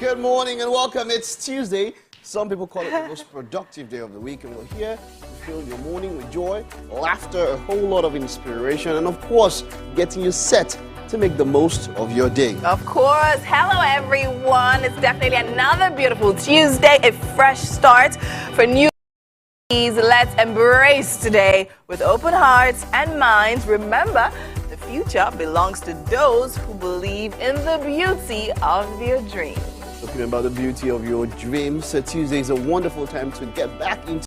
Good morning and welcome. It's Tuesday. Some people call it the most productive day of the week, and we're here to fill your morning with joy, laughter, a whole lot of inspiration, and of course, getting you set to make the most of your day. Of course. Hello, everyone. It's definitely another beautiful Tuesday, a fresh start for new days. Let's embrace today with open hearts and minds. Remember, the future belongs to those who believe in the beauty of their dreams. Talking about the beauty of your dreams, Tuesday is a wonderful time to get back into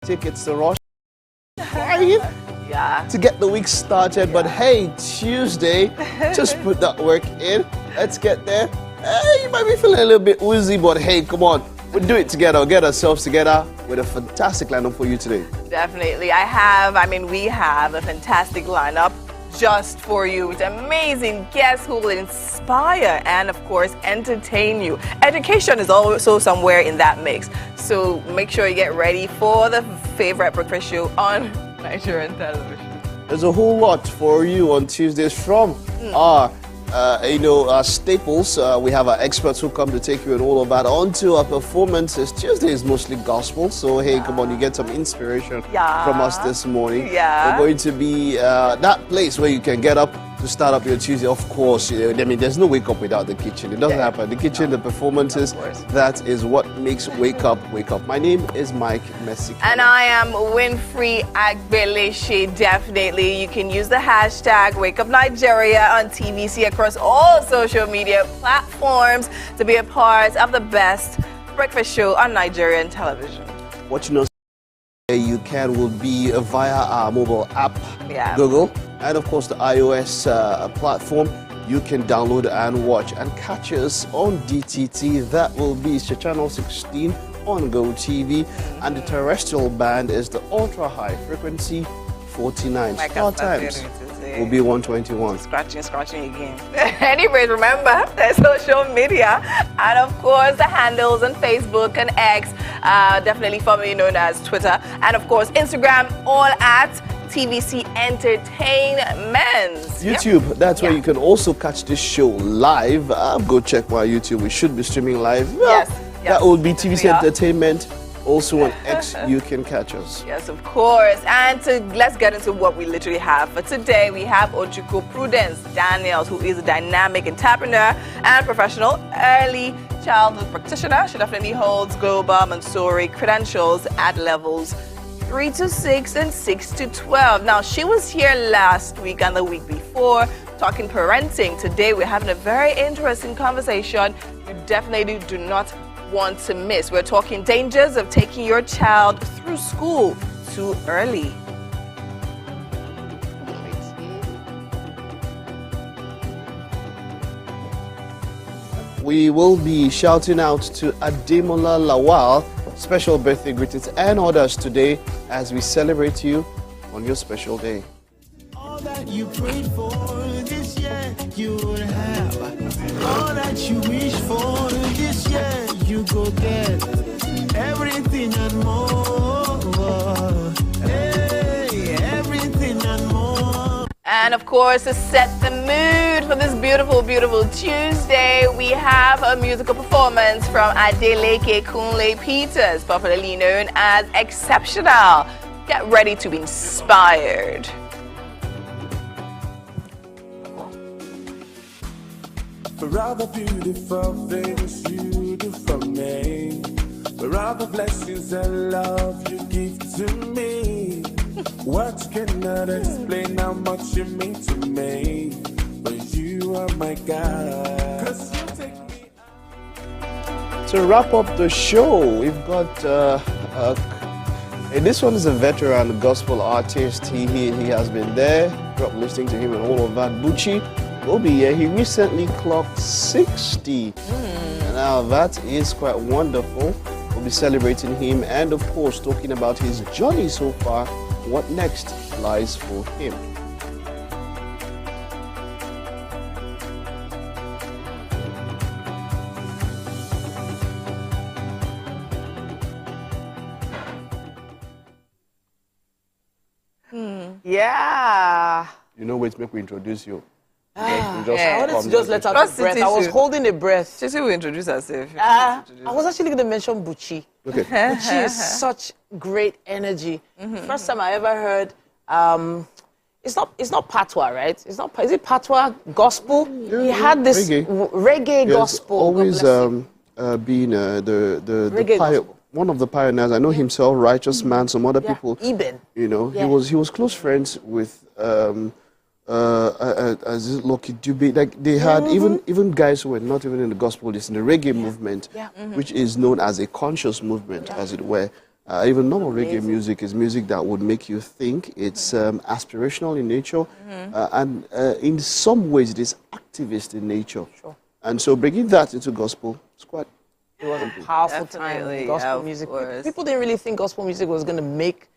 tickets to Rush 5 to get the week started. But hey, Tuesday, just put that work in. Let's get there. You might be feeling a little bit woozy, but hey, come on. We'll do it together. We'll get ourselves together with a fantastic lineup for you today. Definitely. We have a fantastic lineup just for you with amazing guests who will inspire and, of course, entertain you. Education is also somewhere in that mix. So make sure you get ready for the favorite breakfast show on Nigerian television. There's a whole lot for you on Tuesdays from our staples. We have our experts who come to take you and all of that. On to our performances. Tuesday is mostly gospel, so hey, come on, you get some inspiration from us this morning. We're going to be that place where you can get up to start up your Tuesday. Of course, there's no wake up without the kitchen. It doesn't happen. The kitchen, the performances, that is what makes wake up. My name is Mike Messi. And I am Winfrey Agbeleshi. Definitely, you can use the hashtag WakeUpNigeria on TVC across all social media platforms to be a part of the best breakfast show on Nigerian television. Watching us you can will be via our mobile app, Google, and of course the iOS platform. You can download and watch and catch us on DTT. That will be channel 16 on GOTV, and the terrestrial band is the ultra high frequency 49. StarTimes will be 121. Scratching again. Anyways, remember the social media and of course the handles on Facebook and X, definitely formerly known as Twitter, and of course Instagram, all at TVC Entertainment. YouTube, that's where you can also catch this show live. Go check my YouTube. We should be streaming live. Yes. That will be TVC Entertainment. Also on X, you can catch us. Yes, of course. And let's get into what we literally have. For today, we have Ojukwu Prudence Daniels, who is a dynamic entrepreneur and professional early childhood practitioner. She definitely holds global Montessori credentials at levels 3 to 6 and 6 to 12. Now, she was here last week and the week before talking parenting. Today, we're having a very interesting conversation. You definitely do not want to miss. We're talking dangers of taking your child through school too early. We will be shouting out to Ademola Lawal, special birthday greetings and others today as we celebrate you on your special day. All that you prayed for this year, you will have. All that you wish for this year, you go get. Everything and more. Hey, everything and more. And of course, to set the mood for this beautiful, beautiful Tuesday, we have a musical performance from Adeleke Kunle Peters, popularly known as Exceptional. Get ready to be inspired. For all the beautiful things you do for me, for all the blessings and love you give to me, what cannot explain how much you mean to me, but you are my God. 'Cause you take me. To wrap up the show, we've got this one is a veteran gospel artist. He has been there. Grew up listening to him and all of that. Bucci will be here. He recently clocked 60. Now that is quite wonderful. We'll be celebrating him and of course talking about his journey so far. What next lies for him. Yeah. You know, wait, make we introduce you. I Yeah. wanted to just let out a Trust breath. it I was issue. holding a breath. She will introduce herself. I was actually going to mention Buchi. Okay. Buchi is such great energy. First time I ever heard, it's not patois, right? It's not. Is it patois gospel? He had this reggae gospel. Always been the Reggae gospel. one of the pioneers. I know himself, Righteous Man. Some other people. Eben. You know, Yeah. he was close friends with Aziz Lucky Dube. Like they had even guys who were not even in the gospel, it's in the reggae movement, which is known as a conscious movement, as it were. Even normal reggae music is music that would make you think. It's aspirational in nature, and in some ways it is activist in nature. Sure. And so bringing that into gospel, it's quite. It was a powerful time Definitely, in gospel of music. course. People didn't really think gospel music was going to make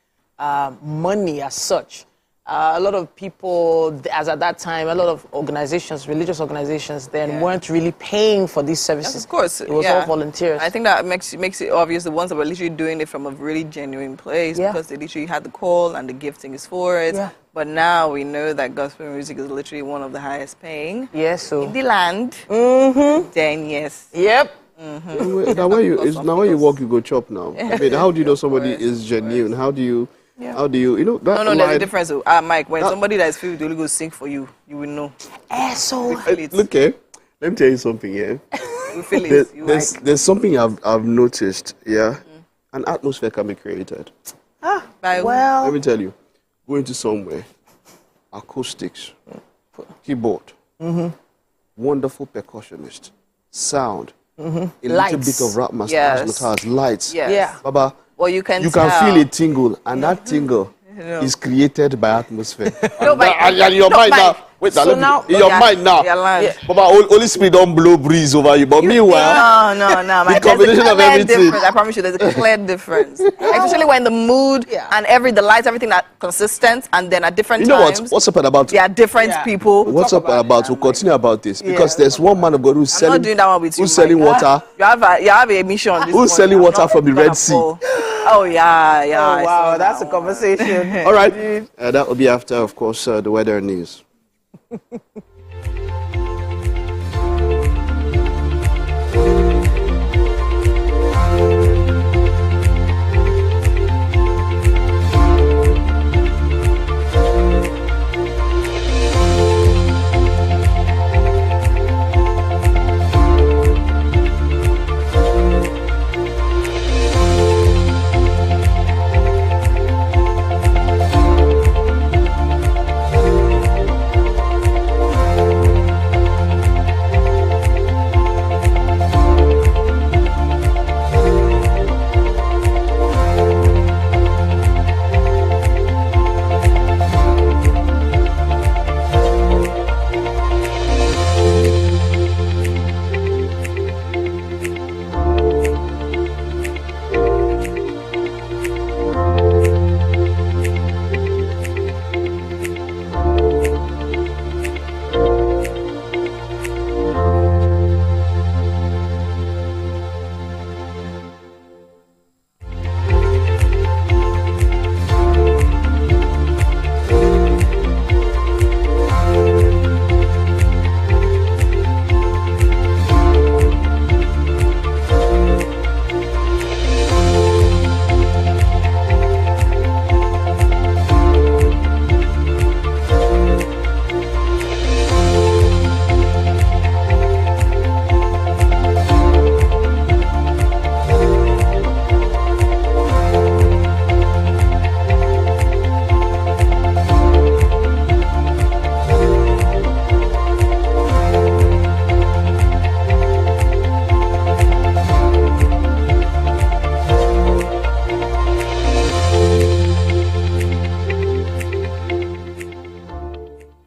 money as such. A lot of people, as at that time, a lot of organizations, religious organizations, then weren't really paying for these services. Yes, of course. It was all volunteers. I think that makes it obvious the ones that were literally doing it from a really genuine place because they literally had the call and the gifting is for it. Yeah. But now we know that gospel music is literally one of the highest paying Yes, so. in the land. Then yes. Yep. Now when you walk, you go chop now. I mean, how do you know somebody is genuine? How do you that No, line, there's a difference. Mike, when somebody that is filled with the Holy Ghost sing for you, you will know. So. We feel it. Look, let me tell you something here. We feel it. You like. There's something I've noticed, an atmosphere can be created. By Well. Let me tell you, going to somewhere, acoustics, keyboard, wonderful percussionist, sound, a little Lights. bit of rap master, Yes. guitars, lights. Yes. Yeah. Baba, Well, you can you tell. can feel a tingle, and that tingle is created by atmosphere. No, but- and your no, mind Mike. now. Wait, So now- in your mind now. Your land. Baba, Holy Spirit don't blow breeze over you, but meanwhile, No. the combination of everything. Difference. I promise you, there's a clear difference. Especially when the mood and the lights, everything are consistent, and then at different you know times, what's up and about? they are different people. What's up and about? We'll continue about this because there's one man of God who's I'm selling, not doing that one with you. who's selling Mike. water. You have a mission. This Who's morning. selling I'm water not from the gonna Red Sea? fall. Oh yeah. I Wow, saw that's that a conversation. All right, that will be after, of course, the weather news.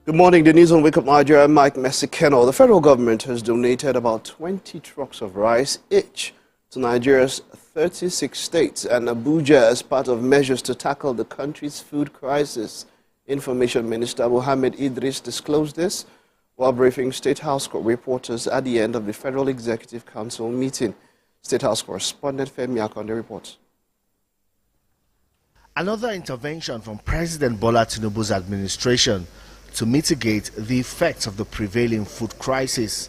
Good morning, the news on Wake Up Nigeria. I'm Mike Messikeno. The federal government has donated about 20 trucks of rice each to Nigeria's 36 states and Abuja as part of measures to tackle the country's food crisis. Information Minister Mohammed Idris disclosed this while briefing State House reporters at the end of the Federal Executive Council meeting. State House correspondent Femi Akonde reports. Another intervention from President Bola Tinubu's administration to mitigate the effects of the prevailing food crisis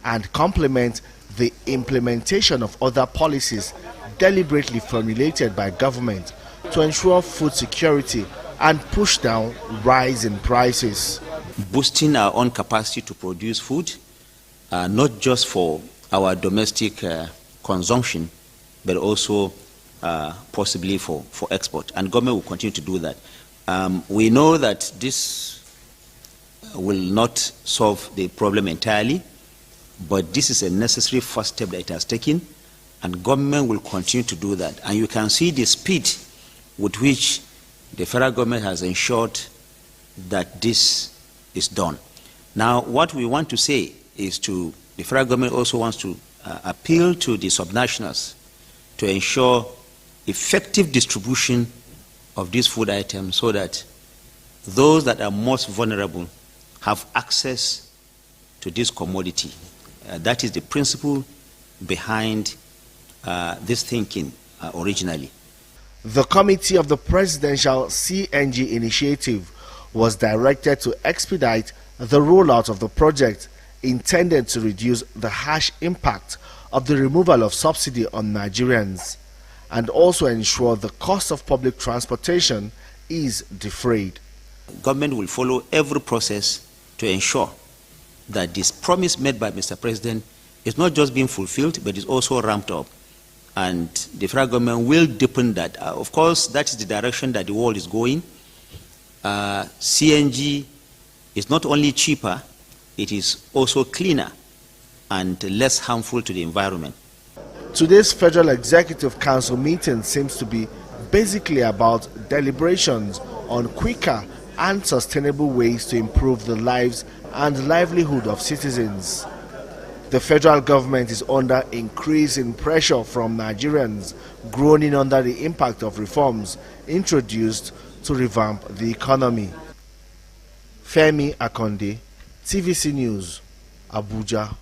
and complement the implementation of other policies deliberately formulated by government to ensure food security and push down rising prices. Boosting our own capacity to produce food, not just for our domestic consumption, but also possibly for export. And government will continue to do that. We know that this will not solve the problem entirely, but this is a necessary first step that it has taken, and government will continue to do that. And you can see the speed with which the federal government has ensured that this is done. Now, what we want to say is the federal government also wants to appeal to the subnationals to ensure effective distribution of these food items so that those that are most vulnerable have access to this commodity. That is the principle behind this thinking originally. The committee of the presidential CNG initiative was directed to expedite the rollout of the project intended to reduce the harsh impact of the removal of subsidy on Nigerians and also ensure the cost of public transportation is defrayed. Government will follow every process to ensure that this promise made by Mr. President is not just being fulfilled, but is also ramped up. And the federal government will deepen that. Of course, that is the direction that the world is going. CNG is not only cheaper, it is also cleaner and less harmful to the environment. Today's Federal Executive Council meeting seems to be basically about deliberations on quicker and sustainable ways to improve the lives and livelihood of citizens. The federal government is under increasing pressure from Nigerians groaning under the impact of reforms introduced to revamp the economy. Femi Akonde, TVC News, Abuja.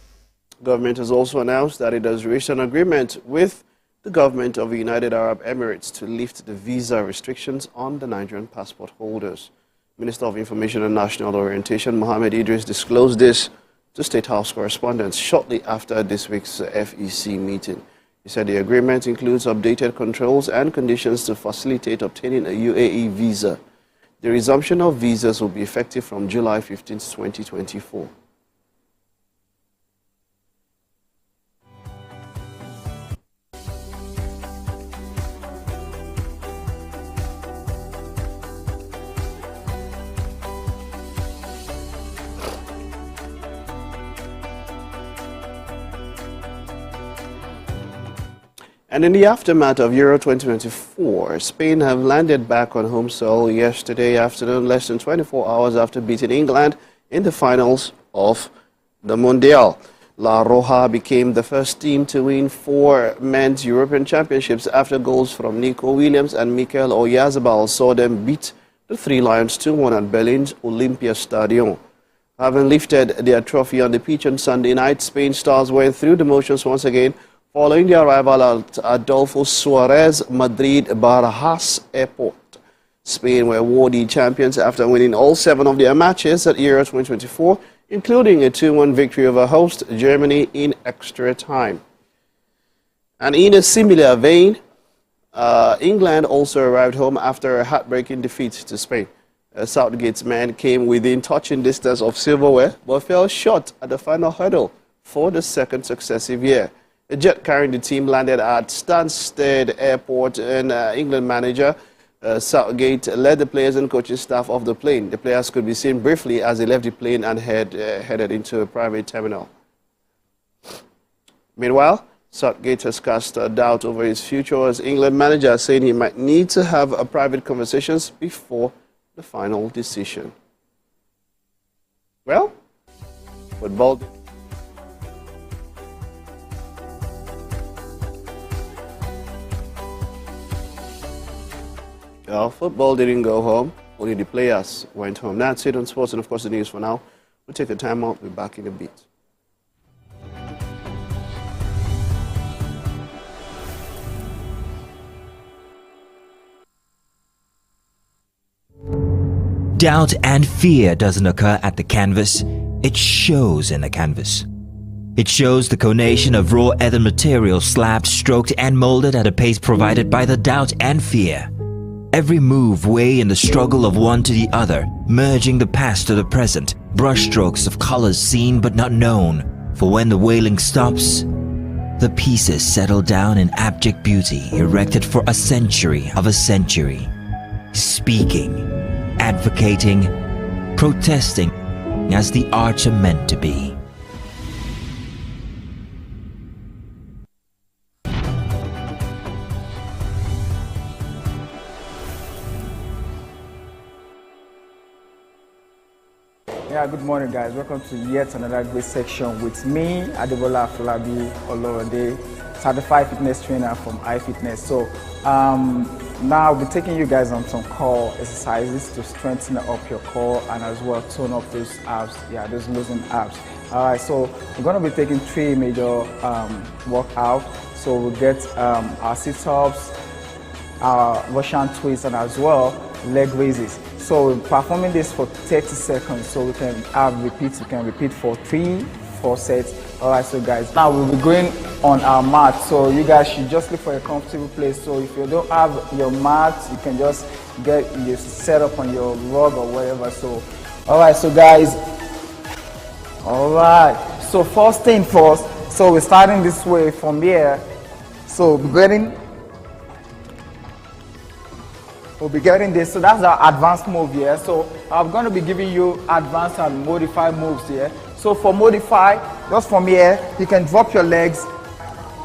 Government has also announced that it has reached an agreement with the government of the United Arab Emirates to lift the visa restrictions on the Nigerian passport holders. Minister of Information and National Orientation Mohammed Idris disclosed this to State House correspondents shortly after this week's FEC meeting. He said the agreement includes updated controls and conditions to facilitate obtaining a UAE visa. The resumption of visas will be effective from July 15, 2024. And in the aftermath of Euro 2024, Spain have landed back on home soil yesterday afternoon, less than 24 hours after beating England in the finals of the Mundial. La Roja became the first team to win 4 men's European championships after goals from Nico Williams and Mikel Oyarzabal saw them beat the Three Lions 2-1 at Berlin's Olympia Stadium. Having lifted their trophy on the pitch on Sunday night, Spain stars went through the motions once again, following their arrival at Adolfo Suarez Madrid Barajas Airport. Spain were worthy champions after winning all 7 of their matches at Euro 2024, including a 2-1 victory over host Germany in extra time. And in a similar vein, England also arrived home after a heartbreaking defeat to Spain. Southgate's men came within touching distance of silverware, but fell short at the final hurdle for the second successive year. A jet carrying the team landed at Stansted Airport, and England manager Southgate led the players and coaching staff off the plane. The players could be seen briefly as they left the plane and headed into a private terminal. Meanwhile, Southgate has cast doubt over his future as England manager, saying he might need to have private conversations before the final decision. Well, football. Football didn't go home, only the players went home. That's it on sports and, of course, the news for now. We'll take a time out. We'll be back in a bit. Doubt and fear doesn't occur at the canvas, it shows in the canvas. It shows the conation of raw earthen material slabbed, stroked and molded at a pace provided by the doubt and fear. Every move way in the struggle of one to the other, merging the past to the present, brushstrokes of colors seen but not known. For when the wailing stops, the pieces settle down in abject beauty erected for a century of a century. Speaking, advocating, protesting as the arts are meant to be. Yeah, good morning guys. Welcome to yet another great section with me, Adebola Afolabi Olorode, certified fitness trainer from iFitness. So now I'll be taking you guys on some core exercises to strengthen up your core and as well tone up those abs, those losing abs. Alright, so we're going to be taking 3 major workouts. So we'll get our sit-ups, our Russian twists and as well leg raises. So we're performing this for 30 seconds, so we can have repeats. We can repeat for 3-4 sets. Alright, so guys, now we'll be going on our mat. So you guys should just look for a comfortable place. So if you don't have your mat, you can just get you set up on your rug or whatever. So alright, so guys, alright, so first thing first, so we're starting this way from here. So we'll be getting this. So that's our advanced move here. So I'm going to be giving you advanced and modified moves here. So for modify, just from here, you can drop your legs,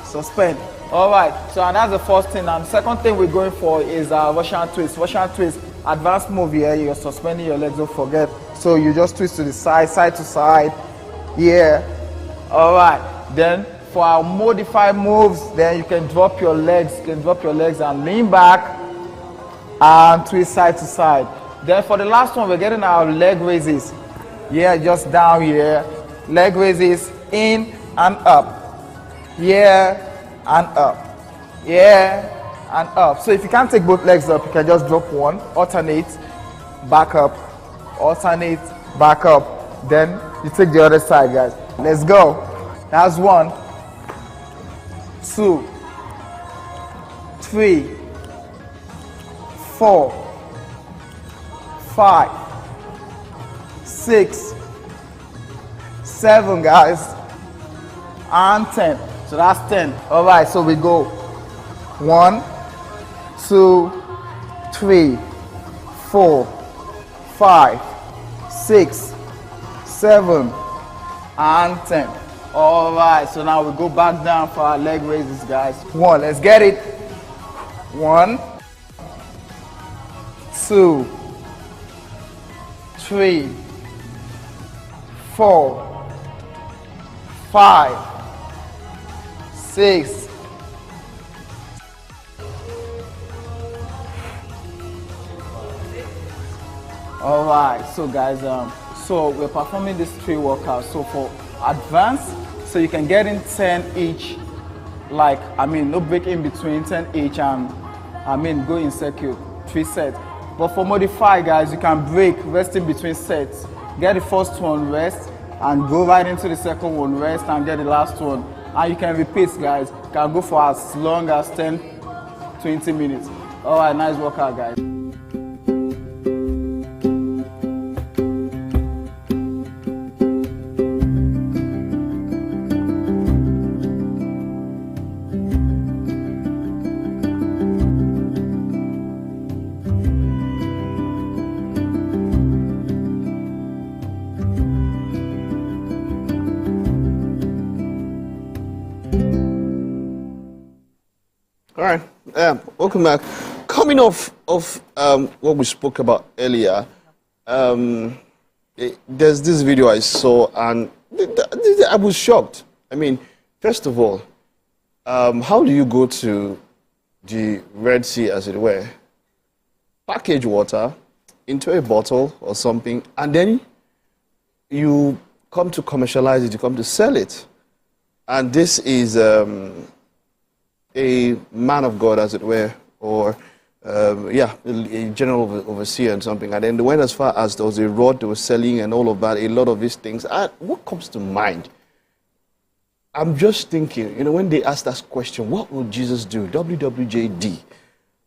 suspend. All right, so and that's the first thing. And the second thing we're going for is our Russian twist. Russian twist, advanced move here. You're suspending your legs, don't forget. So you just twist to the side, side to side, here. All right, then for our modified moves, then you can drop your legs. You can drop your legs and lean back and twist side to side. Then for the last one, we're getting our leg raises. Yeah, just down here. Leg raises in and up. Yeah, and up. Yeah, and up. So if you can't take both legs up, you can just drop one, alternate, back up, alternate, back up. Then you take the other side, guys. Let's go. That's 1, 2, 3, 4, 5, 6, 7, guys, and 10. So that's 10. All right, so we go 1, 2, 3, 4, 5, 6, 7, and 10. All right, so now we go back down for our leg raises, guys. 1, let's get it. 1, 2, 3, 4, 5, 6. All right, so guys, so we're performing these 3 workouts. So for advanced, so you can get in 10 each, like no break in between, 10 each, and go in circuit, 3 sets. But for modify, guys, you can break, rest in between sets. Get the first one, rest, and go right into the second one, rest, and get the last one. And you can repeat, guys. You can go for as long as 10-20 minutes. All right, nice workout, guys. All right, welcome back. Coming off of what we spoke about earlier, there's this video I saw, and I was shocked. I mean, first of all, how do you go to the Red Sea, as it were, package water into a bottle or something, and then you come to commercialize it, you come to sell it? And this is a man of God, as it were, or a general overseer and something. And then they went as far as there was a rod they were selling and all of that, a lot of these things. And what comes to mind? I'm just thinking, when they asked that question, what will Jesus do? WWJD.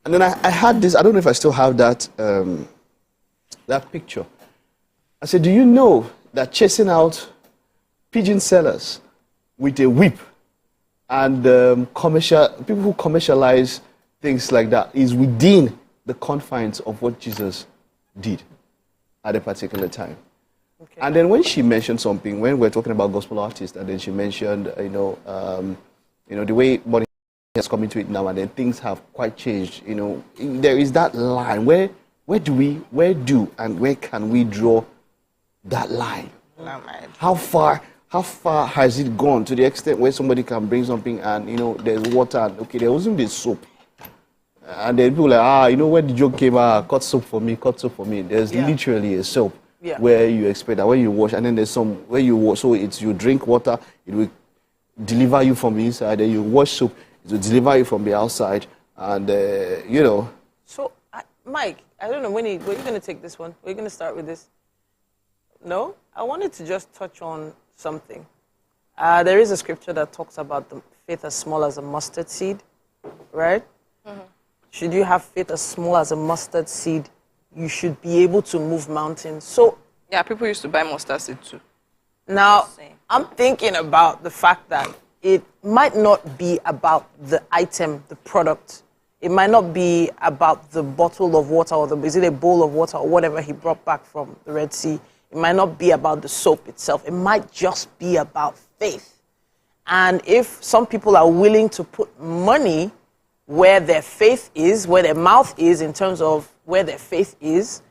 And then I had this, I don't know if I still have that, that picture. I said, do you know that chasing out pigeon sellers with a whip and people who commercialize things like that is within the confines of what Jesus did at a particular time? Okay. And then when she mentioned something, when we're talking about gospel artists, and then she mentioned, the way money has come into it now, and then things have quite changed. There is that line. Where do and where can we draw that line? How far has it gone to the extent where somebody can bring something and there's water and there wasn't this soap, and then people are like, where the joke came, cut soap for me. There's literally a soap where you expect that when you wash, and then there's some where you wash, so it's you drink water, it will deliver you from the inside, then you wash soap, it will deliver you from the outside, and So, Mike, I don't know, were you going to take this one? Were you going to start with this? No? I wanted to just touch on something. There is a scripture that talks about the faith as small as a mustard seed, right? Mm-hmm. Should you have faith as small as a mustard seed, you should be able to move mountains. So, yeah, people used to buy mustard seed too. Now, I'm thinking about the fact that it might not be about the item, the product. It might not be about the bottle of water or is it a bowl of water or whatever he brought back from the Red Sea. It might not be about the soap itself. It might just be about faith. And if some people are willing to put money where their faith is, where their mouth is in terms of where their faith is,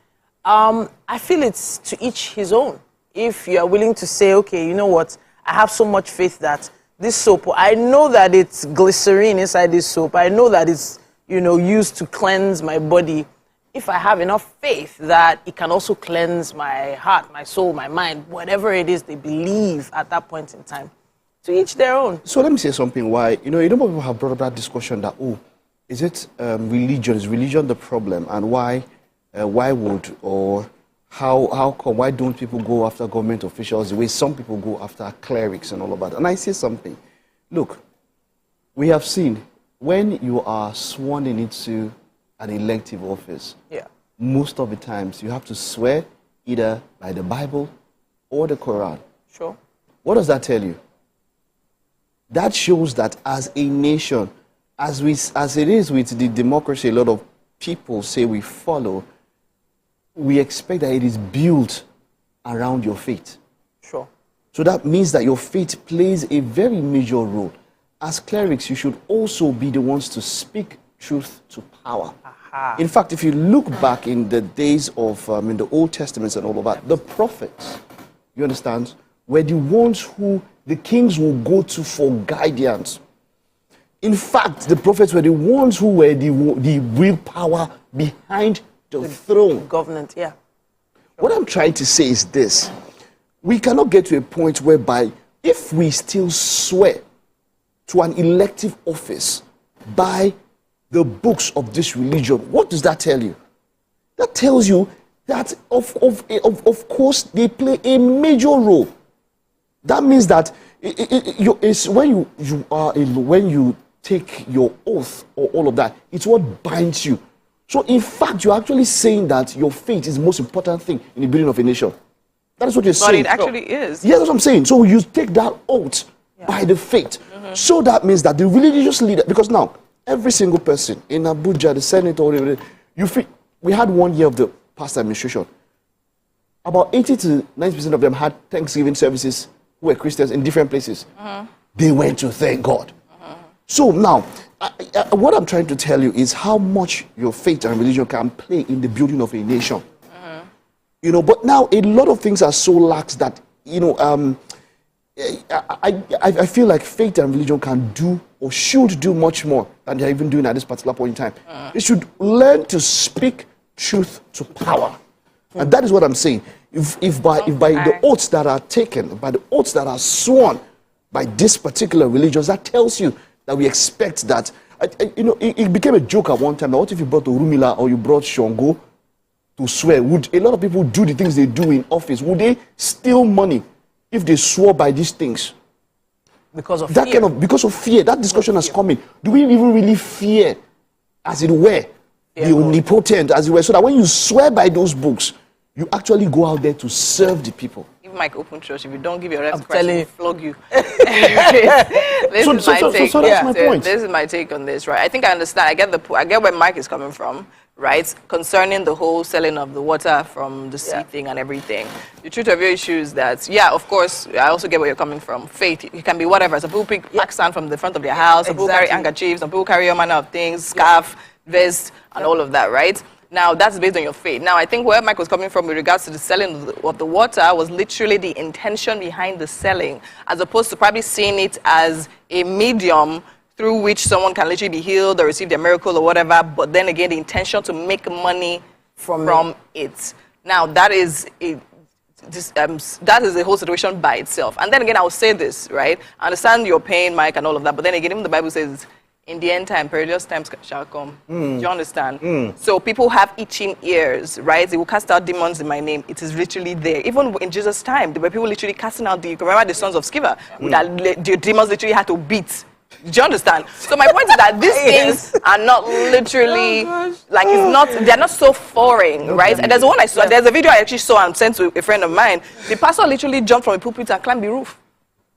I feel it's to each his own. If you are willing to say, okay, you know what, I have so much faith that this soap, I know that it's glycerine inside this soap. I know that it's, used to cleanse my body. If I have enough faith that it can also cleanse my heart, my soul, my mind, whatever it is they believe at that point in time, to each their own. So let me say something why, a number of people have brought up that discussion that, is it religion? Is religion the problem? And why would, or how come, why don't people go after government officials the way some people go after clerics and all of that? And I say something. Look, we have seen when you are sworn into an elective office, most of the times you have to swear either by the Bible or the Quran. Sure. What does that tell you? That shows that as a nation, as it is with the democracy a lot of people say we follow, we expect that it is built around your faith. Sure. So that means that your faith plays a very major role. As clerics, you should also be the ones to speak truth to power. Aha. In fact, if you look back in the days of in the Old Testament and all of that, the prophets, you understand, were the ones who the kings will go to for guidance. In fact, the prophets were the ones who were the real power behind the throne. Government, yeah. Sure. What I'm trying to say is this. We cannot get to a point whereby if we still swear to an elective office by the books of this religion, what does that tell you? That tells you that, of course, they play a major role. That means that it's when you take your oath or all of that, it's what binds you. So, in fact, you're actually saying that your faith is the most important thing in the building of a nation. That is what you're saying. But it actually is. Yes, that's what I'm saying. So you take that oath by the faith. Mm-hmm. So that means that the religious leader, because now, every single person in Abuja, the senator, we had 1 year of the past administration. About 80 to 90% of them had Thanksgiving services who were Christians in different places. Mm-hmm. They went to thank God. Mm-hmm. So now, what I'm trying to tell you is how much your faith and religion can play in the building of a nation. Mm-hmm. But now a lot of things are so lax that, I feel like faith and religion can do or should do much more than they're even doing at this particular point in time. They should learn to speak truth to power. And that is what I'm saying. If by the oaths that are taken, by the oaths that are sworn by this particular religion, that tells you that we expect that, it became a joke at one time. Now, what if you brought Urumila or you brought Shongo to swear? Would a lot of people do the things they do in office? Would they steal money if they swore by these things? Because of that fear. Because of fear. That discussion has come in. Do we even really fear, as it were, the omnipotent, as it were, so that when you swear by those books, you actually go out there to serve the people? Even Mike Open Church, if you don't give your reps, telling flog you. So that's my point. This is my take on this, right? I think I understand. I get where Mike is coming from, right? Concerning the whole selling of the water from the sea thing and everything. The truth of your issue is that, of course, I also get where you're coming from. Faith, it can be whatever. Some people pick pakistan from the front of their house. Some people carry handkerchiefs. Some people carry all manner of things, scarf, vest, and all of that, right? Now, that's based on your faith. Now, I think where Mike was coming from with regards to the selling of the water was literally the intention behind the selling, as opposed to probably seeing it as a medium through which someone can literally be healed or receive their miracle or whatever, but then again, the intention to make money from it. Now, that is a whole situation by itself. And then again, I will say this, right? I understand your pain, Mike, and all of that, but then again, even the Bible says, in the end time, perilous times shall come. Do you understand? So people have itching ears, right? They will cast out demons in my name. It is literally there. Even in Jesus' time, there were people literally casting out remember the sons of Sceva? That the demons literally had to beat. Do you understand? So my point is that these things are not literally, they're not so foreign, right? And there's one I saw, there's a video I actually saw and sent to a friend of mine. The pastor literally jumped from a pulpit and climbed the roof.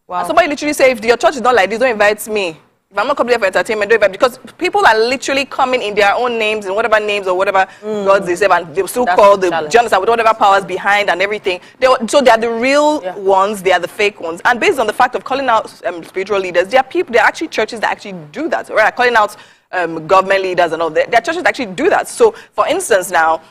Wow. And somebody literally said, if your church is not like this, don't invite me. If I'm not coming here for entertainment, don't invite me. Because people are literally coming in their own names, in whatever names or whatever gods they say, and they still call the journalists with whatever powers behind and everything. So they are the real ones, they are the fake ones. And based on the fact of calling out spiritual leaders, there are actually churches that actually do that, right? Calling out government leaders and all that. There are churches that actually do that. So, for instance, now,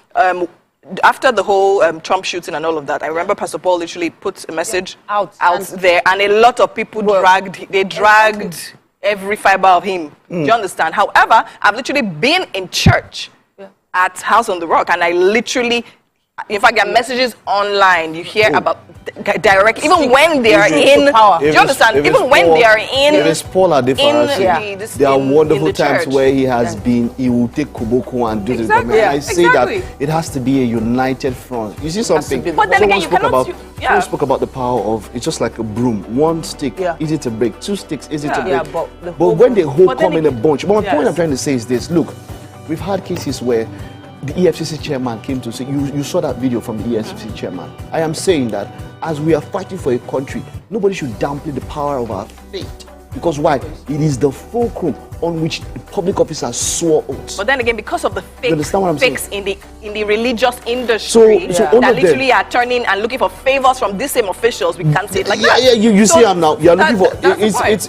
after the whole Trump shooting and all of that, I remember Pastor Paul literally put a message out there, and a lot of people dragged every fiber of him. Do you understand? However, I've literally been in church at House on the Rock, and I literally, in fact, there are messages online. You hear about direct, even when they are in. Do you understand? Even when they are in. If it's Paul Adefarasi, there are wonderful times where he has been. He will take Koboko and do this. But I say that it has to be a united front. You see something? But then again, someone spoke about the power of, it's just like a broom. One stick, easy to break. Two sticks, easy to break. But when they come in a bunch. But my point I'm trying to say is this. Look, we've had cases where the EFCC chairman came to say, you saw that video from the EFCC chairman. I am saying that as we are fighting for a country, nobody should downplay the power of our faith. Because why? It is the fulcrum on which the public officers swore oaths. But then again, because of the fakes in the religious industry so that literally are turning and looking for favors from these same officials, we can't say it like that. You see I'm now. You're looking for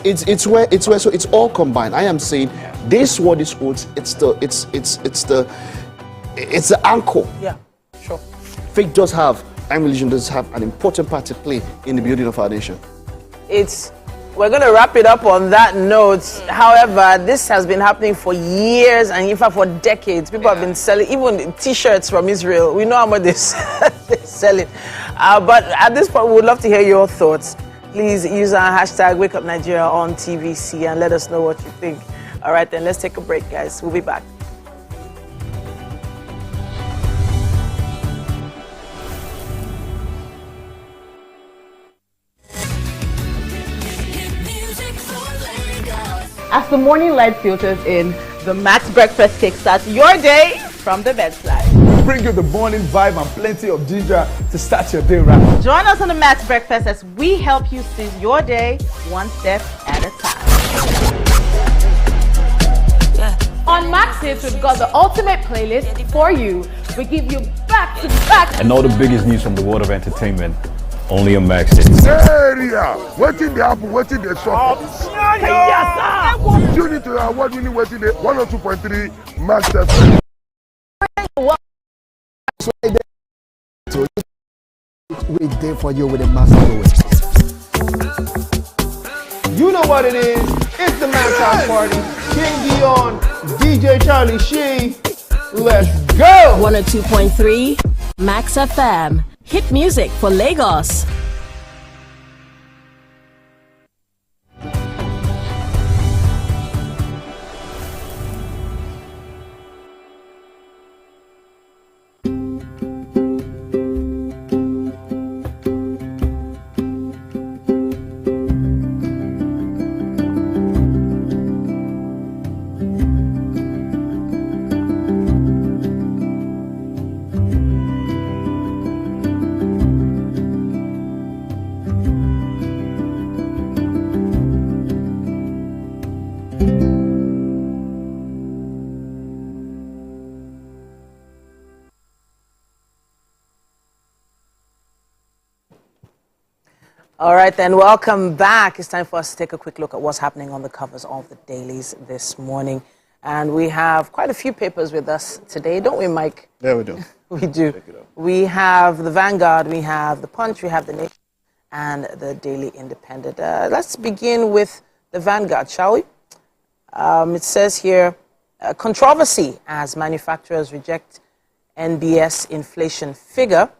it's where so it's all combined. I am saying they swore these oaths. It's the anchor. Yeah, sure. Faith does have, and religion does have an important part to play in the building of our nation. We're going to wrap it up on that note. However, this has been happening for years and in fact for decades. People have been selling even T-shirts from Israel. We know how much they're selling. But at this point, we would love to hear your thoughts. Please use our hashtag WakeUpNigeria on TVC and let us know what you think. All right, then let's take a break, guys. We'll be back. As the morning light filters in, the Max Breakfast kickstarts your day from the bedside. We bring you the morning vibe and plenty of ginger to start your day right. Join us on the Max Breakfast as we help you seize your day one step at a time. On Max Hits, we've got the ultimate playlist for you. We give you back-to-back. And all the biggest news from the world of entertainment. Only on Max Hits. Area! Waiting the apple, waiting the shop. You need to award winning waiting the 102.3 Max FM. We there for you with a master. You know what it is. It's the Max House Party. King Dion, DJ Charlie Shee. Let's go! 102.3 Max FM. Hit music for Lagos. All right, then, welcome back. It's time for us to take a quick look at what's happening on the covers of the dailies this morning. And we have quite a few papers with us today, don't we, Mike? Yeah, we do. We do. We have the Vanguard, we have the Punch, we have the Nation, and the Daily Independent. Let's begin with the Vanguard, shall we? It says here, controversy as manufacturers reject NBS inflation figure.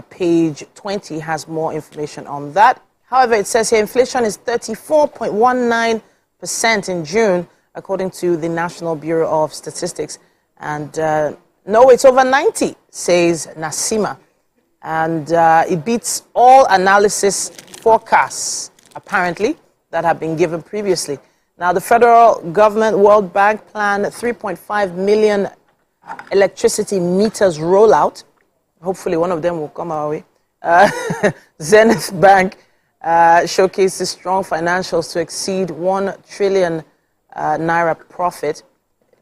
Page 20 has more information on that. However, it says here inflation is 34.19% in June, according to the National Bureau of Statistics. And no, it's over 90, says Nasima. And it beats all analysis forecasts, apparently, that have been given previously. Now, the federal government, World Bank plan 3.5 million electricity meters rollout. Hopefully one of them will come our way. Zenith Bank showcases strong financials to exceed 1 trillion naira profit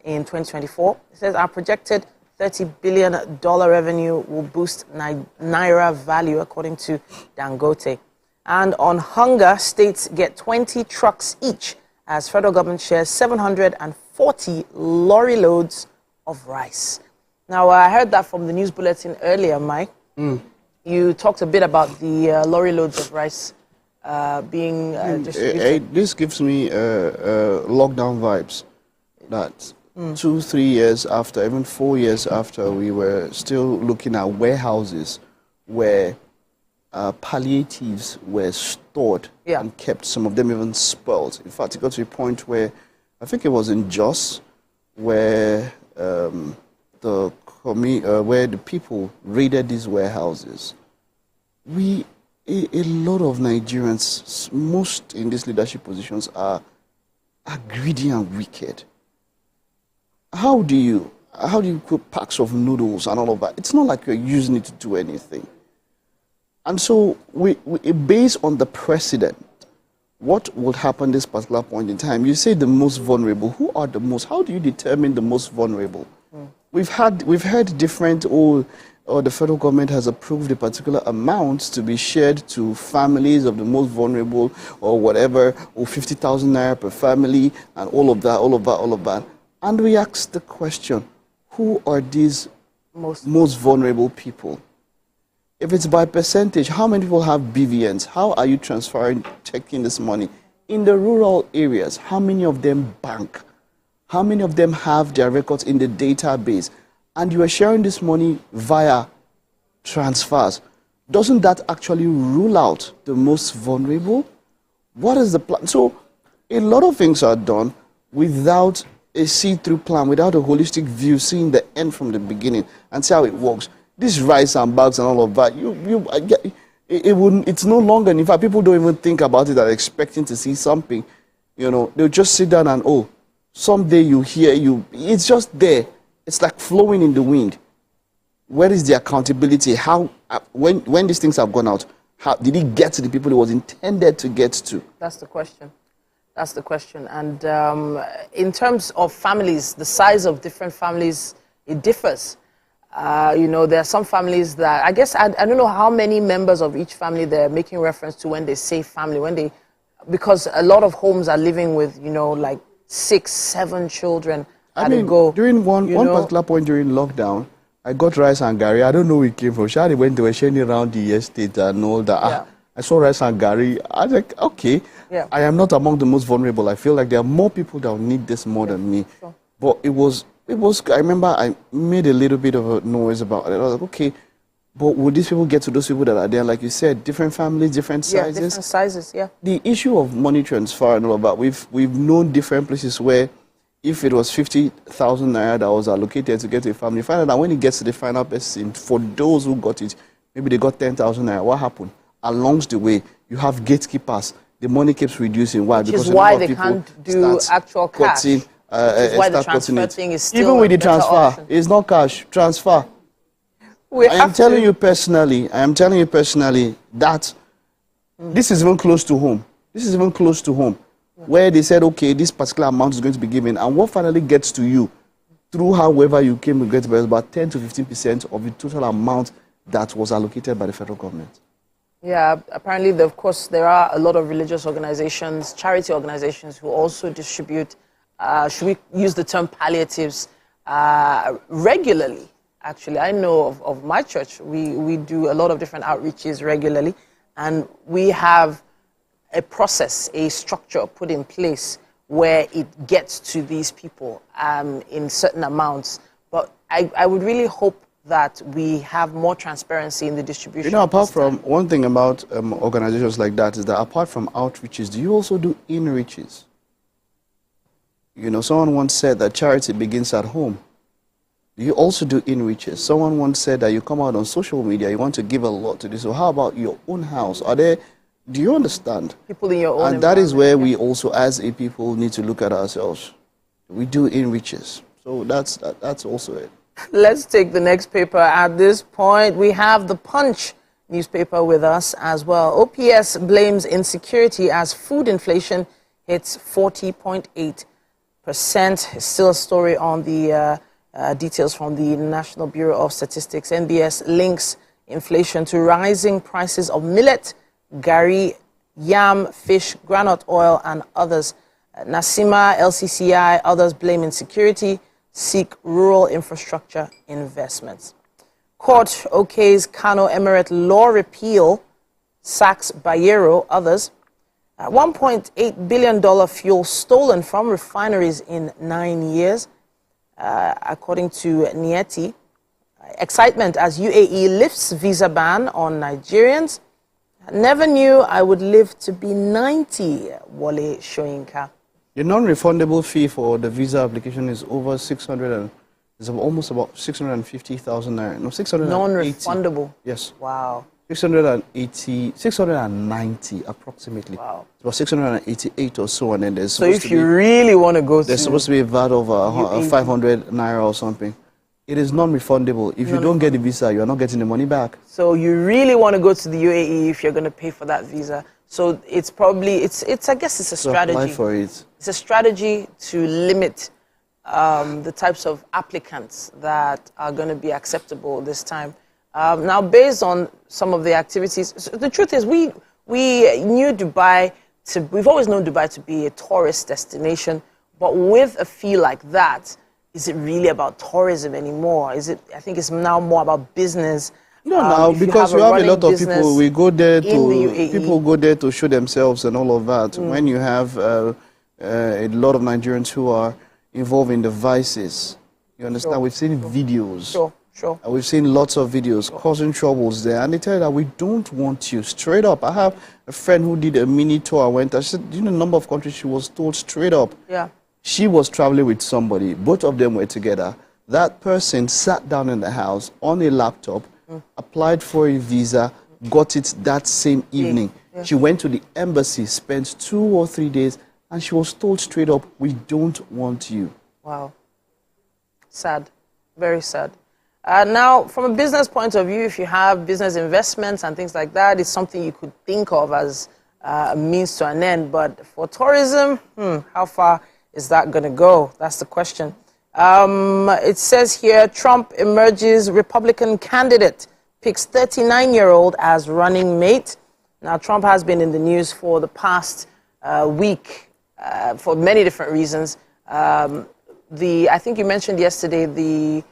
in 2024. It says our projected $30 billion revenue will boost naira value, according to Dangote. And on hunger, states get 20 trucks each as federal government shares 740 lorry loads of rice. Now, I heard that from the news bulletin earlier, Mike. You talked a bit about the lorry loads of rice being distributed. This gives me lockdown vibes. That 2-3 years after, even 4 years after, we were still looking at warehouses where palliatives were stored and kept, some of them even spoiled. In fact, it got to a point where, I think it was in Jos, where where the people raided these warehouses. A lot of Nigerians, most in these leadership positions, are greedy and wicked. How do you cook packs of noodles and all of that? It's not like you're using it to do anything. And so, based on the precedent, what would happen this particular point in time? You say the most vulnerable. Who are the most? How do you determine the most vulnerable? We've heard different, or the federal government has approved a particular amount to be shared to families of the most vulnerable, or whatever, or 50,000 naira per family, and all of that. And we ask the question, who are these most vulnerable people? If it's by percentage, how many people have BVNs? How are you taking this money? In the rural areas, how many of them bank? How many of them have their records in the database? And you are sharing this money via transfers. Doesn't that actually rule out the most vulnerable? What is the plan? So a lot of things are done without a see-through plan, without a holistic view, seeing the end from the beginning and see how it works. This rice and bags and all of that, it's no longer, in fact, people don't even think about it, they're expecting to see something. They'll just sit down and, someday you hear, it's just there. It's like flowing in the wind. Where is the accountability? How, when these things have gone out, how did it get to the people it was intended to get to? That's the question. And in terms of families, the size of different families, it differs. There are some families that, I guess, I don't know how many members of each family they're making reference to when they say family, because a lot of homes are living with, like 6-7 children at a go. During one particular point during lockdown, I got rice and gari. I don't know where it came from. They went, they were sharing around the estate and all that. I saw rice and gari. I was like, okay, I am not among the most vulnerable. I feel like there are more people that will need this more than me. Sure. But it was, I remember I made a little bit of a noise about it. I was like, okay, but would these people get to those people that are there? Like you said, different families, different sizes. Yeah, different sizes, The issue of money transfer and all of that, we've known different places where if it was 50,000 naira that was allocated to get to a family, find out that when it gets to the final person, for those who got it, maybe they got 10,000 naira. What happened? Along the way, you have gatekeepers. The money keeps reducing. Why? Because why they can't do actual cash. Which is why the transfer thing is still even with the transfer, option. It's not cash. Transfer. I am telling you personally that this is even close to home. Where they said, okay, this particular amount is going to be given, and what finally gets to you through however you came to get about 10 to 15% of the total amount that was allocated by the federal government. Yeah, apparently, of course, there are a lot of religious organizations, charity organizations who also distribute, should we use the term palliatives, regularly. Actually, I know of my church, we do a lot of different outreaches regularly, and we have a process, a structure put in place where it gets to these people in certain amounts. But I would really hope that we have more transparency in the distribution. You know, apart from, one thing about organizations like that is that apart from outreaches, do you also do in-reaches? You know, someone once said that charity begins at home. Do you also do in-reaches? Someone once said that you come out on social media, you want to give a lot to this. So how about your own house? Are there, do you understand? People in your own And that is where we also, as a people, need to look at ourselves. We do in-reaches. So that's also it. Let's take the next paper. At this point, we have the Punch newspaper with us as well. OPS blames insecurity as food inflation hits 40.8%. Still a story on the details from the National Bureau of Statistics. NBS links inflation to rising prices of millet, gari, yam, fish, groundnut oil, and others. Nasima, LCCI, others blame insecurity, seek rural infrastructure investments. Court okays Kano Emirate law repeal, sacks Bayero, others. $1.8 billion fuel stolen from refineries in 9 years, according to Nieti. Excitement as UAE lifts visa ban on Nigerians. Never knew I would live to be 90, Wale Shoyinka. The non-refundable fee for the visa application is over 600 and is almost about 650,000 naira. No, 680. Non-refundable. Yes. Wow. 690 approximately. Wow. It's about 688 or so, and then there's So if you really want to go there's supposed to be a VAT of 500 naira or something. It is non-refundable. If you don't get the visa, you are not getting the money back. So you really want to go to the UAE if you're going to pay for that visa. So it's probably, I guess it's a strategy. Apply for it. It's a strategy to limit the types of applicants that are going to be acceptable this time. Now, based on some of the activities, the truth is we knew Dubai we've always known Dubai to be a tourist destination, but with a feel like that, is it really about tourism anymore? I think it's now more about business. No, now because we have a lot of people, we go there to people go there to show themselves and all of that. When you have a lot of Nigerians who are involved in the vices, you understand? Sure. We've seen videos. Sure. We've seen lots of videos causing troubles there, and they tell you that we don't want you. Straight up. I have a friend who did a mini tour. I said, do you know the number of countries she was told straight up? Yeah. She was traveling with somebody. Both of them were together. That person sat down in the house on a laptop, applied for a visa, got it that same evening. Yeah. She went to the embassy, spent 2 or 3 days, and she was told straight up, we don't want you. Wow. Sad. Very sad. Now, from a business point of view, if you have business investments and things like that, it's something you could think of as a means to an end. But for tourism, how far is that going to go? That's the question. It says here, Trump emerges Republican candidate, picks 39-year-old as running mate. Now, Trump has been in the news for the past week for many different reasons. I think you mentioned yesterday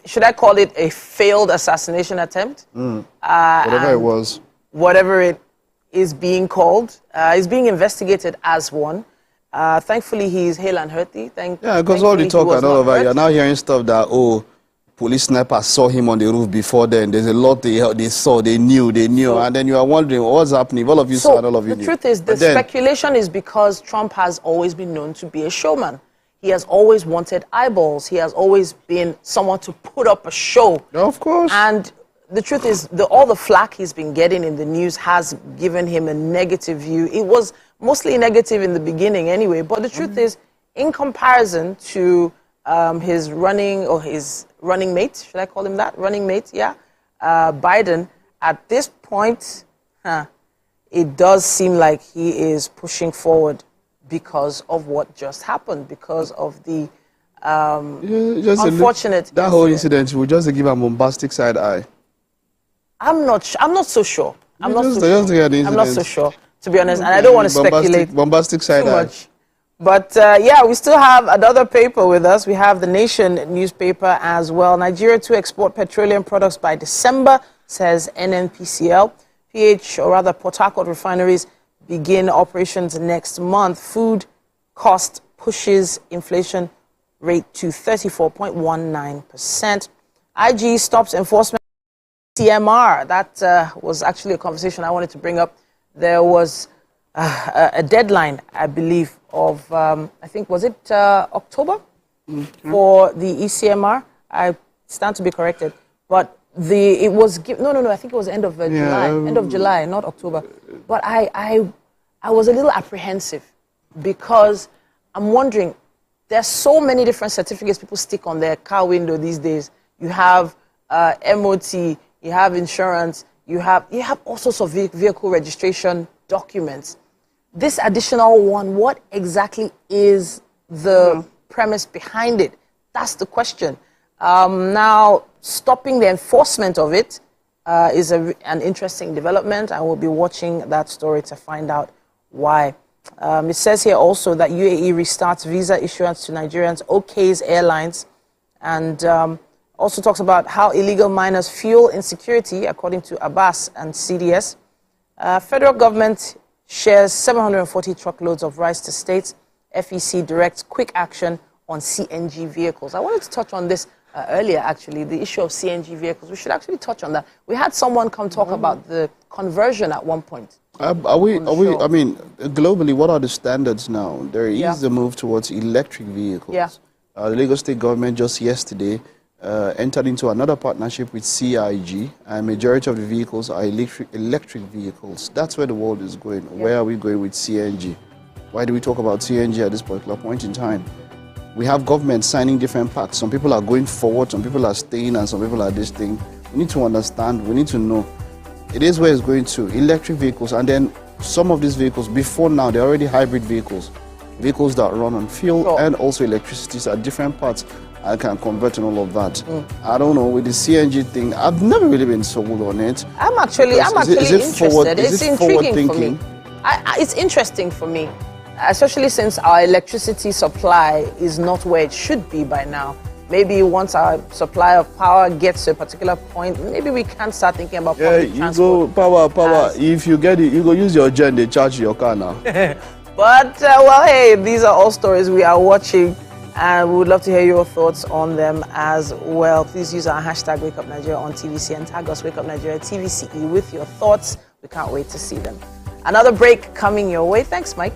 should I call it a failed assassination attempt? Whatever it was. Whatever it is being called, is being investigated as one. Thankfully, he's hale and hearty. Yeah, because all the talk and all of that, you're now hearing stuff that, police snipers saw him on the roof before then. There's a lot they saw, they knew. So, and then you are wondering what's happening. All of you saw and all of you knew. The truth is, the speculation is because Trump has always been known to be a showman. He has always wanted eyeballs. He has always been someone to put up a show. Of course. And the truth is, all the flack he's been getting in the news has given him a negative view. It was mostly negative in the beginning anyway. But the truth is, in comparison to his running mate, should I call him that? Running mate, yeah. Biden, at this point, it does seem like he is pushing forward because of what just happened, because of the unfortunate that whole incident, we just give a bombastic side eye. I'm not so sure. I'm not so sure, to be honest, and I Okay, don't want to speculate bombastic side too eye. much. But yeah, we still have another paper with us. We have the Nation newspaper as well. Nigeria to export petroleum products by December, says NNPCL. Port Harcourt refineries begin operations next month. Food cost pushes inflation rate to 34.19%. IG stops enforcement CMR. That was actually a conversation I wanted to bring up. There was a deadline, I believe, of, I think, was it October for the ECMR? I stand to be corrected. But it was, no, I think it was end of July. End of July, not October. But I was a little apprehensive because I'm wondering, there's so many different certificates people stick on their car window these days. You have MOT, you have insurance, you have all sorts of vehicle registration documents. This additional one, what exactly is the premise behind it? That's the question. Now, stopping the enforcement of it is an interesting development, and we'll be watching that story to find out why. It says here also that UAE restarts visa issuance to Nigerians, OK's Airlines, and also talks about how illegal miners fuel insecurity, according to Abbas and CDS. Federal government shares 740 truckloads of rice to states. FEC directs quick action on CNG vehicles. I wanted to touch on this earlier, actually, the issue of CNG vehicles. We should actually touch on that. We had someone come talk about the conversion at one point. I mean, globally, what are the standards now? There is a move towards electric vehicles. Yeah. The Lagos State government just yesterday entered into another partnership with CIG, and majority of the vehicles are electric vehicles. That's where the world is going. Yeah. Where are we going with CNG? Why do we talk about CNG at this particular point in time? We have government signing different pacts. Some people are going forward, some people are staying, and some people are this thing. We need to understand, we need to know. It is where it's going to, electric vehicles, and then some of these vehicles, before now, they're already hybrid vehicles. Vehicles that run on fuel and also electricity at different parts. I can convert and all of that. I don't know, with the CNG thing, I've never really been sold on it. I'm actually interested. It's intriguing for me. It's interesting for me, especially since our electricity supply is not where it should be by now. Maybe once our supply of power gets to a particular point, maybe we can start thinking about public transport. Power. If you get it, you go use your gen, they charge your car now. But, well, hey, these are all stories we are watching, and we would love to hear your thoughts on them as well. Please use our hashtag WakeUpNigeria on TVC and tag us WakeUpNigeria TVCE with your thoughts. We can't wait to see them. Another break coming your way. Thanks, Mike.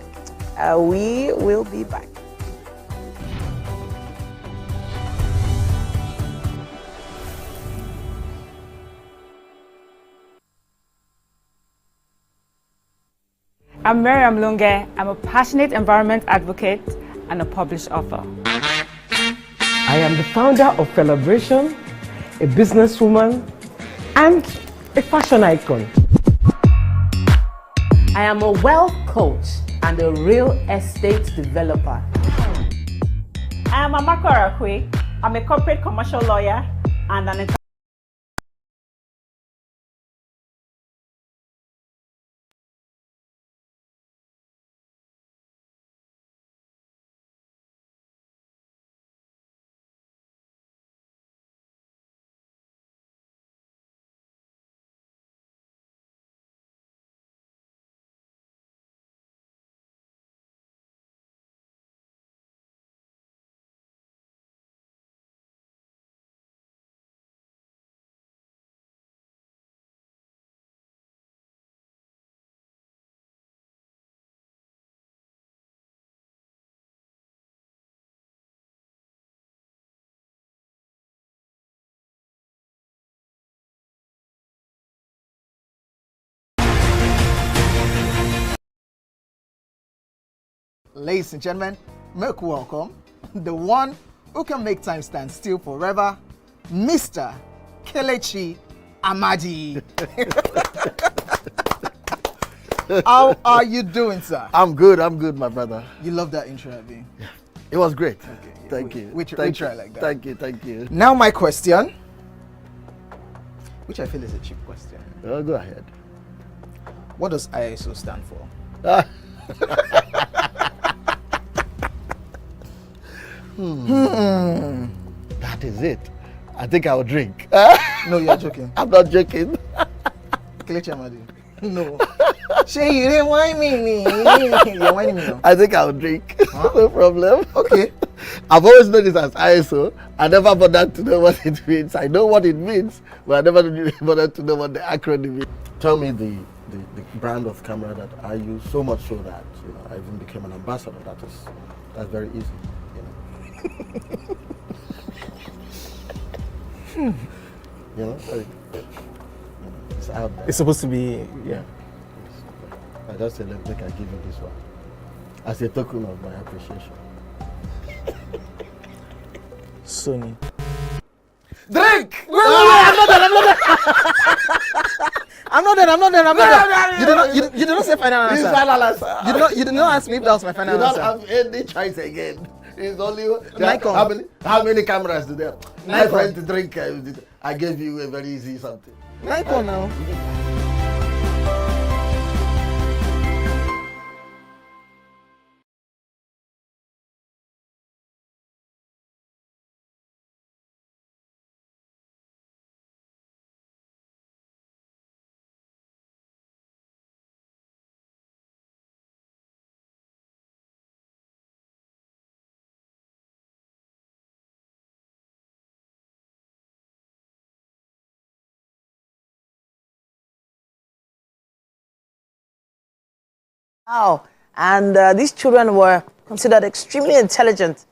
We will be back. I'm Miriam Lunge. I'm a passionate environment advocate and a published author. I am the founder of Celebration, a businesswoman, and a fashion icon. I am a wealth coach and a real estate developer. I am Amako Arakwe. I'm a corporate commercial lawyer and an Ladies and gentlemen, make welcome the one who can make time stand still forever, Mr. Kelechi Amadi. How are you doing, sir? I'm good, my brother. You love that intro, Abi? Yeah. It was great. Okay, thank you. We try like that. Thank you. Now my question. which I feel is a cheap question. Well, go ahead. What does ISO stand for? That is it. I think I'll drink. No, you're joking. I'm not joking. No. Shay, you didn't whine me. You're whining me now. I think I'll drink. Huh? No problem. Okay. I've always known this as ISO. I never bothered to know what it means. I know what it means, but I never bothered to know what the acronym is. Tell me the brand of camera that I use, so much so that I even became an ambassador. That's very easy. It's out there. It's supposed to be, yeah. I just said, look, I give you this one as a token of my appreciation. Sony. Drink! No, I'm not done. You did not say final answer. Final answer. You did not ask me if that was my final answer. You don't have any choice again. It's only Nikon. How many cameras do they have? My Nikon. friend to drink. I gave you a very easy something. Nikon now. Wow. And these children were considered extremely intelligent,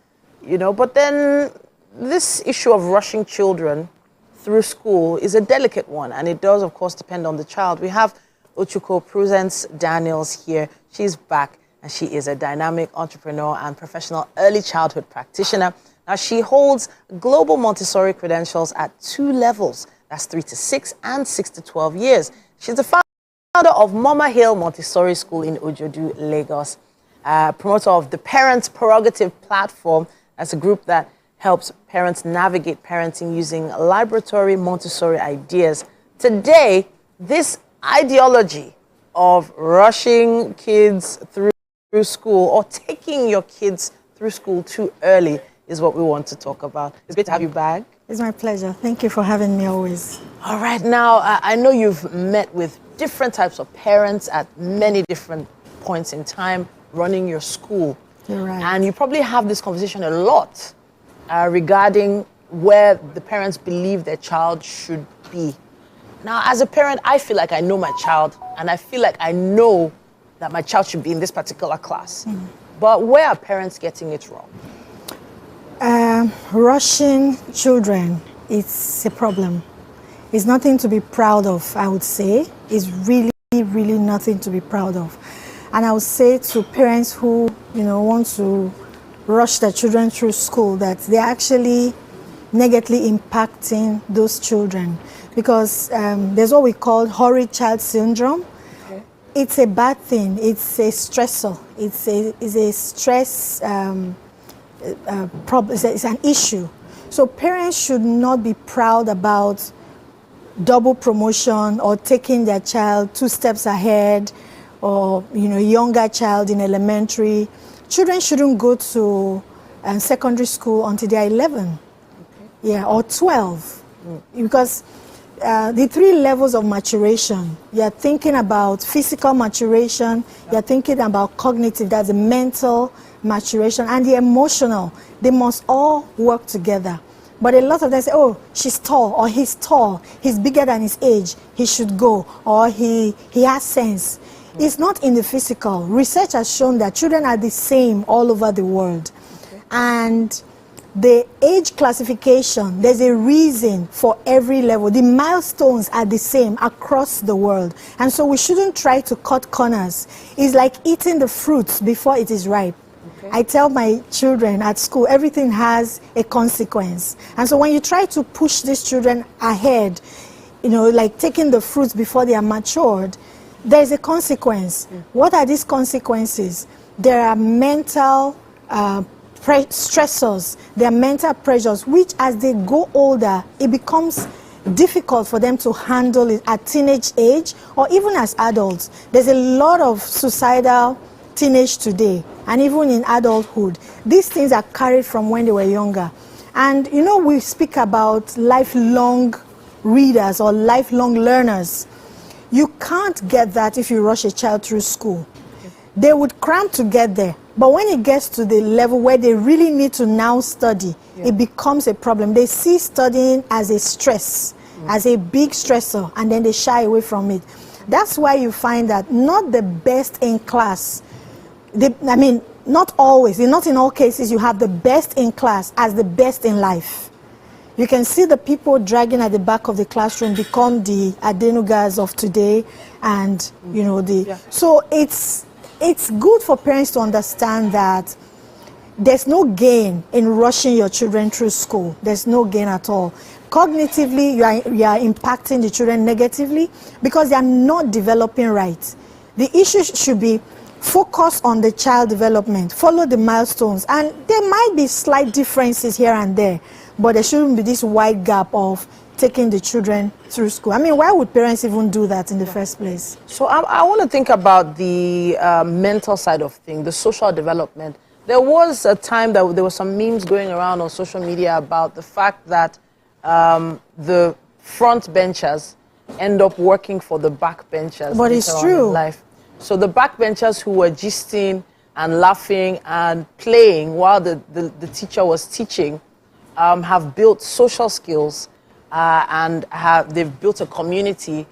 but then this issue of rushing children through school is a delicate one, and it does, of course, depend on the child. We have Ochuko Prudence Daniels here. She's back, and she is a dynamic entrepreneur and professional early childhood practitioner. Now, she holds global Montessori credentials at 2 levels. That's 3 to 6 and 6 to 12 years. She's the founder of Mama Hill Montessori School in Ojodu, Lagos. Promoter of the Parents Prerogative Platform. That's a group that helps parents navigate parenting using laboratory Montessori ideas. Today, this ideology of rushing kids through school or taking your kids through school too early is what we want to talk about. It's great to have you back. It's my pleasure. Thank you for having me always. All right, now, I know you've met with different types of parents at many different points in time running your school. You're right. And you probably have this conversation a lot regarding where the parents believe their child should be. Now, as a parent, I feel like I know my child, and I feel like I know that my child should be in this particular class. But where are parents getting it wrong? Rushing children, it's a problem. It's nothing to be proud of, I would say. It's really, really nothing to be proud of. And I would say to parents who, want to rush their children through school that they're actually negatively impacting those children. Because there's what we call hurried child syndrome. Okay. It's a bad thing. It's a stressor. It's a stress problem. It's an issue. So parents should not be proud about double promotion or taking their child 2 steps ahead, or younger child in elementary. Children shouldn't go to secondary school until they're 11, or 12, because the 3 levels of maturation. You're thinking about physical maturation, you're thinking about cognitive, that's the mental maturation, and the emotional. They must all work together. But a lot of them say, oh, she's tall, or he's tall, he's bigger than his age, he should go, or he has sense. It's not in the physical. Research has shown that children are the same all over the world. Okay. And the age classification, there's a reason for every level. The milestones are the same across the world. And so we shouldn't try to cut corners. It's like eating the fruits before it is ripe. Okay. I tell my children at school, everything has a consequence. And so when you try to push these children ahead, like taking the fruits before they are matured, there's a consequence. What are these consequences? There are mental stressors, there are mental pressures, which as they go older, it becomes difficult for them to handle it at teenage age or even as adults. There's a lot of suicidal teenage today and even in adulthood. These things are carried from when they were younger. And you know, we speak about lifelong readers or lifelong learners. You can't get that if you rush a child through school. They would cram to get there. But when it gets to the level where they really need to now study, it becomes a problem. They see studying as a stress, as a big stressor, and then they shy away from it. That's why you find that not the best in class, not always, not in all cases, you have the best in class as the best in life. You can see the people dragging at the back of the classroom become the Adenugas of today, and you know so it's good for parents to understand that there's no gain in rushing your children through school. There's no gain at all. Cognitively, you are impacting the children negatively because they are not developing right. The issue should be focus on the child development, follow the milestones, and there might be slight differences here and there, but there shouldn't be this wide gap of taking the children through school. I mean, why would parents even do that in the first place? So I want to think about the mental side of things, the social development. There was a time that there were some memes going around on social media about the fact that the front benchers end up working for the back benchers. But it's true. In life. So the backbenchers who were gisting and laughing and playing while the teacher was teaching have built social skills and they've built a community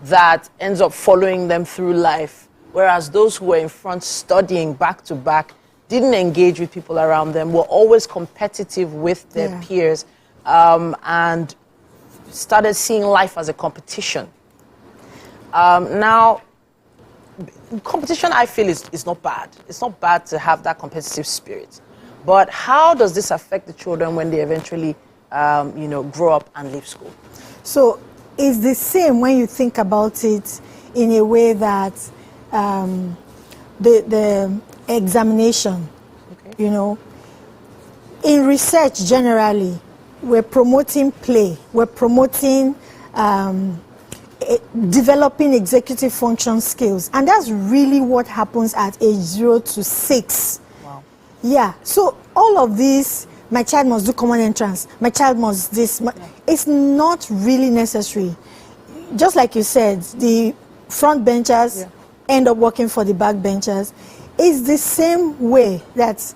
that ends up following them through life. Whereas those who were in front studying back to back didn't engage with people around them, were always competitive with their peers, and started seeing life as a competition. Now, competition, I feel, is not bad. It's not bad to have that competitive spirit. But how does this affect the children when they eventually, grow up and leave school? So it's the same when you think about it in a way that the examination, in research generally, we're promoting play. We're promoting developing executive function skills, and that's really what happens at age 0 to 6. Wow. Yeah, so all of this, my child must do common entrance, my child must this, it's not really necessary. Just like you said, the front benchers end up working for the back benchers. It's the same way that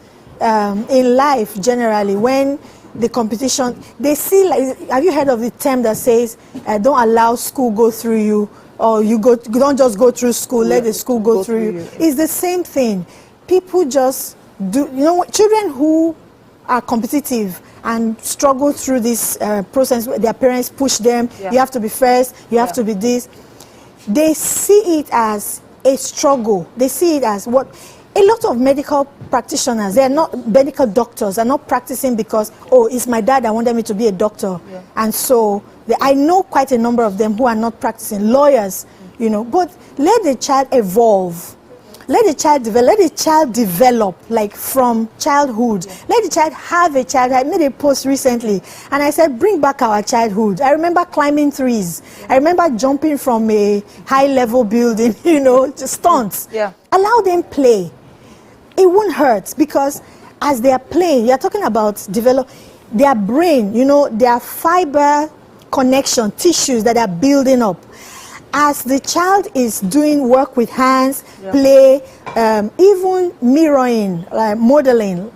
in life generally, when the competition, they see, like, have you heard of the term that says, don't allow school go through you, or you don't just go through school, let the school go through you. It's the same thing. People just do, children who are competitive and struggle through this process where their parents push them, you have to be first, you have to be this. They see it as a struggle. They see it as what a lot of medical practitioners, they are not medical doctors, are not practicing because, oh, it's my dad, I wanted me to be a doctor. And so I know quite a number of them who are not practicing, lawyers, but let the child evolve. Let the child develop, like from childhood. Let the child have a child. I made a post recently, and I said, bring back our childhood. I remember climbing trees. I remember jumping from a high-level building, just stunts. Allow them play. It won't hurt, because as they are playing, you're talking about develop their brain, their fiber connection, tissues that are building up. As the child is doing work with hands, play, even mirroring, modeling,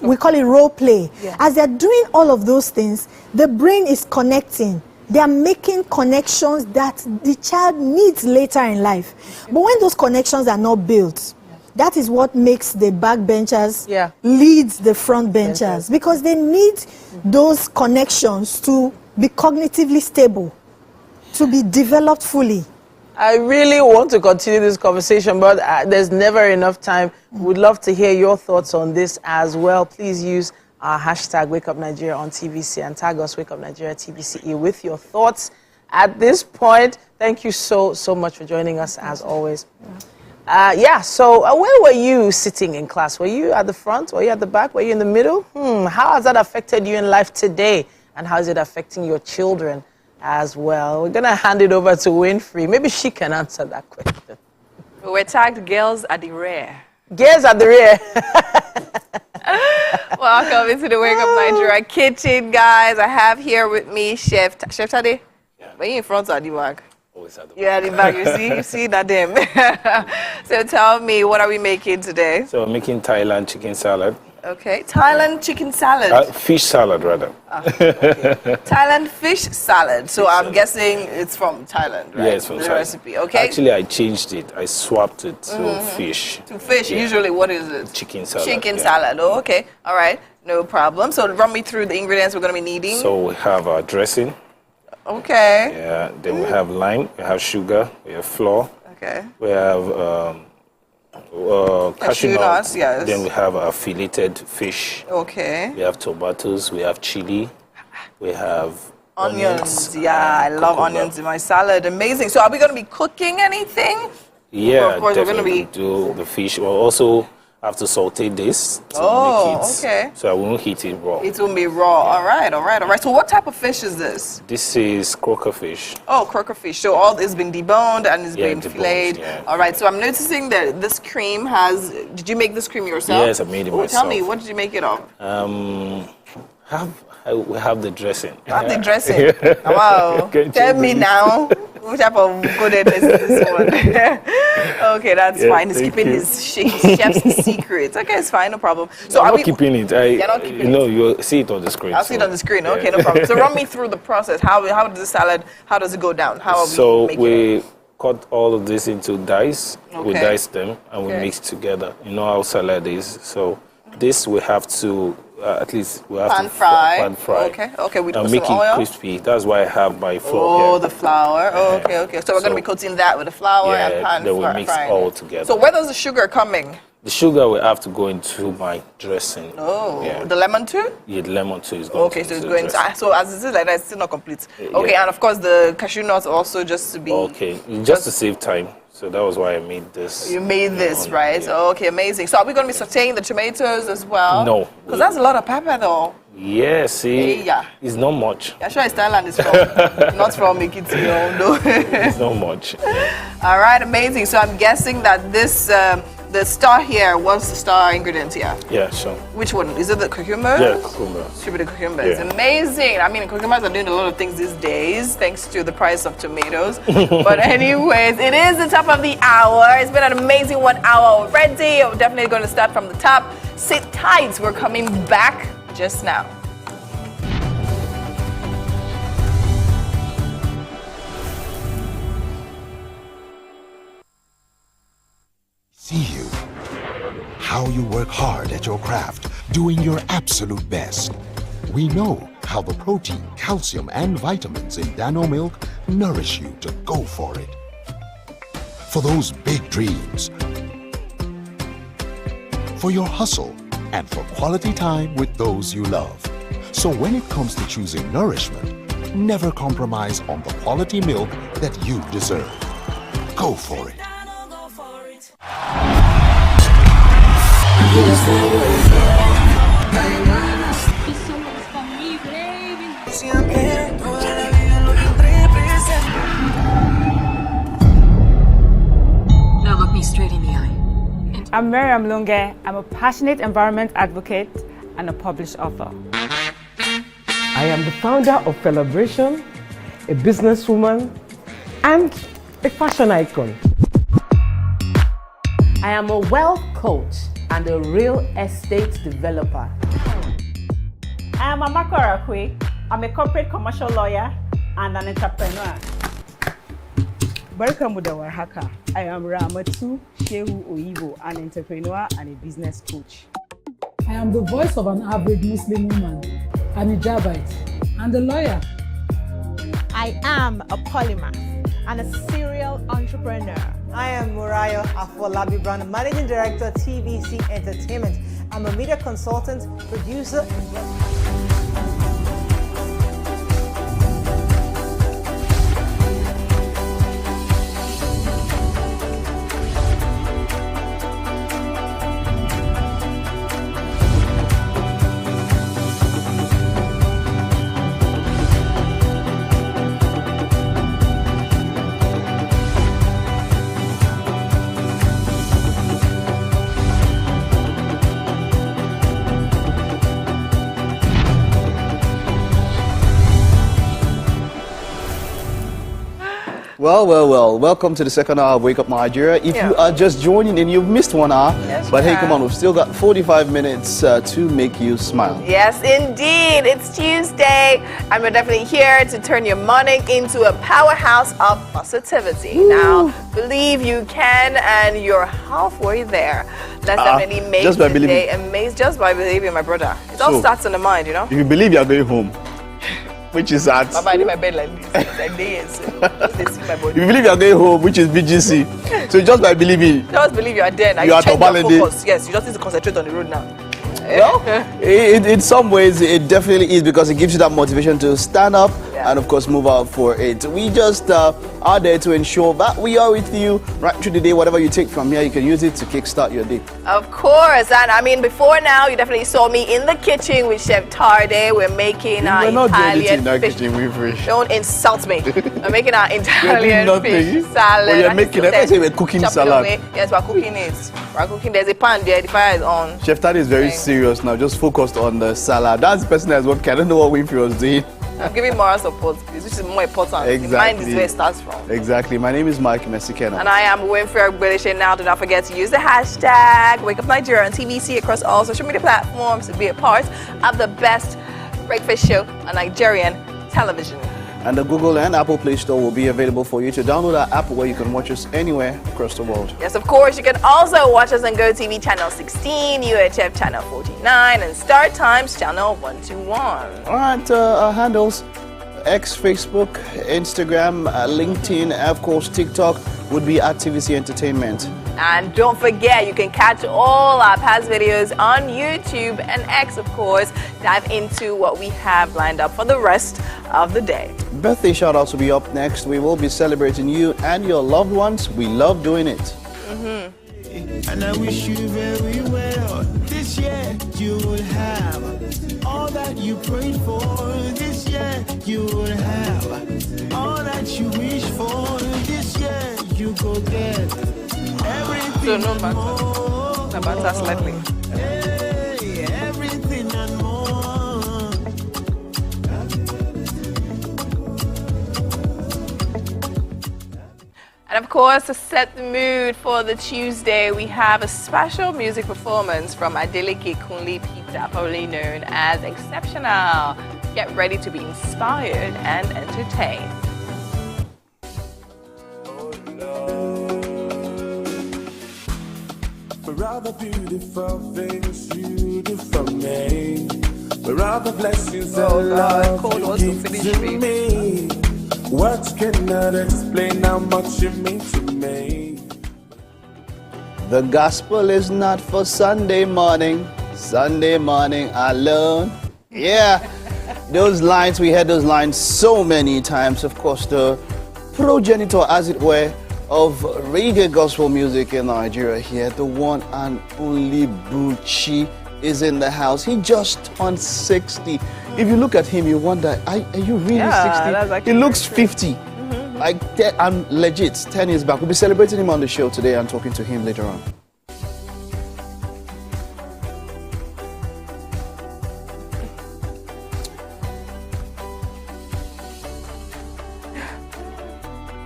we call it role play. As they're doing all of those things, the brain is connecting. They are making connections that the child needs later in life. But when those connections are not built, that is what makes the backbenchers lead the front benchers, because they need those connections to be cognitively stable, to be developed fully. I really want to continue this conversation, but there's never enough time. We'd love to hear your thoughts on this as well. Please use our hashtag WakeUpNigeria on TVC and tag us WakeUpNigeria TVCE with your thoughts at this point. Thank you so much for joining us as always. So where were you sitting in class? Were you at the front? Were you at the back? Were you in the middle? How has that affected you in life today? And how is it affecting your children? as well. We're going to hand it over to Winfrey. Maybe she can answer that question. We're tagged girls at the rear. Girls at the rear. Welcome into the Wake Up Nigeria kitchen, guys. I have here with me Chef Tade. Yeah. Are you in front or at the back? Always at the back. Yeah, at the back. You see that them. So tell me, what are we making today? So we're making Thailand chicken salad. Okay, Thailand chicken salad. Fish salad, rather. Okay. Thailand fish salad. So I'm guessing it's from Thailand, right? Yeah, it's from the Thailand. recipe. Okay. Actually, I changed it. I swapped it to fish. To fish. Yeah. Usually, what is it? Chicken salad. Chicken salad. Oh, okay. All right. No problem. So run me through the ingredients we're going to be needing. So we have our dressing. Okay. Yeah. Then we have lime. We have sugar. We have flour. Okay. We have cashew nuts. Yes. Then we have our filleted fish. Okay. We have tomatoes. We have chili. We have onions. Yeah, I love onions in my salad. Amazing. So are we going to be cooking anything? Yeah, of course, definitely. We're going to be do the fish. We'll also have to saute this to make it. Okay. So I won't heat it raw. It will be raw. All right. So what type of fish is this? This is croaker fish. Oh, croaker fish. So all it's been deboned and it's been deboned, filleted. yeah. All right. So I'm noticing that this cream has. Did you make this cream yourself? Yes, I made it myself. Tell me, what did you make it of? We have the dressing. You have the dressing. Wow. Tell me now. What type of goodness is this one? Okay, that's fine. He's keeping his chef's secrets. Okay, it's fine, no problem. So I'm not keeping it. You're not keeping it. No, you'll see it on the screen. I'll see it on the screen. Okay, no problem. So run me through the process. How does the salad? How does it go down? How are we making it? Cut all of this into dice. Okay. We dice them and we mix together. You know how salad is. So this we have to at least we have pan fry. Okay. We and make some it oil. crispy. That's why I have my flour Oh, here. the flour. Oh, okay. So we're going to be coating that with the flour and pan then we mix all together. So where does the sugar coming? The sugar will have to go into my dressing. Oh, the lemon too? Yeah, the lemon too is going. Okay, so it's going to. So as it is like that, it's still not complete. Okay, and of course the cashew nuts also just to be. Okay, just to save time. So that was why I made this. You made this, right? Yeah. Okay, amazing. So are we going to be sauteing the tomatoes as well? No. Because that's a lot of pepper though. Yeah, see, yeah. It's not much. Yeah, sure, it's Thailand is from, not from Ekiti, no. It's not much. All right, amazing. So I'm guessing that this, the star here, what's the star ingredient here? Yeah, sure. Which one? Is it the cucumber? Yeah, cucumber. Should be the cucumber. It's amazing. I mean, cucumbers are doing a lot of things these days, thanks to the price of tomatoes. But anyways, it is the top of the hour. It's been an amazing 1 hour already. I'm definitely going to start from the top. Sit tight. We're coming back just now. See you. How you work hard at your craft, doing your absolute best. We know how the protein, calcium, and vitamins in Dano milk nourish you to go for it. For those big dreams, for your hustle, and for quality time with those you love. So when it comes to choosing nourishment, never compromise on the quality milk that you deserve. Go for it. Now look me straight in the eye. I'm Miriam Lunge. I'm a passionate environment advocate and a published author. I am the founder of Celebration, a businesswoman, and a fashion icon. I am a wealth coach and a real estate developer. I am Amako Arakwe. I'm a corporate commercial lawyer and an entrepreneur. Barkamu da warhaka. I am Ramatu Shehu Oyibo, an entrepreneur and a business coach. I am the voice of an average Muslim woman, an hijabite, and a lawyer. I am a polymath and a serial entrepreneur. I am Murayo Afolabi Brown, Managing Director, TVC Entertainment. I'm a media consultant, producer. Well. Welcome to the second hour of Wake Up Nigeria. If you are just joining in, you've missed 1 hour. Yes, but hey, come on, we've still got 45 minutes to make you smile. Yes, indeed. It's Tuesday, and we're definitely here to turn your morning into a powerhouse of positivity. Now, believe you can, and you're halfway there. Let's definitely make today amazing just by believing, my brother. It all starts in the mind, you know? If you believe you're going home, which is at... Baba, I need my bed like this. Like this. They see my body. If you believe you're going home, which is BGC, so just by believing... Just believe you are there. Now you change your focus. Yes, you just need to concentrate on the road now. Well, in some ways, it definitely is, because it gives you that motivation to stand up and, of course, move out for it. We just are there to ensure that we are with you right through the day. Whatever you take from here, you can use it to kickstart your day. Of course. And I mean, before now, you definitely saw me in the kitchen with Chef Tarde. We're making our Italian fish. Don't insult me. We're making our Italian fish salad. You're making it. We're cooking salad. Yes, we're cooking it. We're cooking. There's a pan there. The fire is on. Chef Tarde is very serious now, just focused on the salad. That's the person that's working. I don't know what Winfrey was doing. I'm giving moral support, which is more important. Exactly. The mind is where it starts from. Exactly. My name is Mike Mesikena. And I am Winfrey Ogbelishe. Now, do not forget to use the hashtag Wake Up Nigeria on TVC across all social media platforms to be a part of the best breakfast show on Nigerian television. And the Google and Apple Play Store will be available for you to download our app where you can watch us anywhere across the world. Yes, of course. You can also watch us on GOTV channel 16, UHF channel 49, and StarTimes channel 121. All right, our handles: X, Facebook, Instagram, LinkedIn, and of course TikTok would be at TVC Entertainment. And don't forget, you can catch all our past videos on YouTube and X, of course. Dive into what we have lined up for the rest of the day. Birthday shout-outs will be up next. We will be celebrating you and your loved ones. We love doing it. And I wish you very well. This year you will have all that you prayed for. This year you will have all that you wish for. This year you go get everything. So no matter. No matter slightly. Hey, everything and more. And of course, to set the mood for the Tuesday, we have a special music performance from Adeleke Kunle Peter, probably known as Exceptional. Get ready to be inspired and entertained. For all the beautiful things you do for me, for all the blessings and love you give to me. Words cannot explain how much you mean to me. The gospel is not for Sunday morning alone. Yeah, those lines, we heard those lines so many times. Of course, the progenitor, as it were, of reggae gospel music in Nigeria here, the one and only Buchi, is in the house. He just turned 60. If you look at him, you wonder, are you really 60? He looks 50. Like, I'm legit, 10 years back. We'll be celebrating him on the show today and talking to him later on.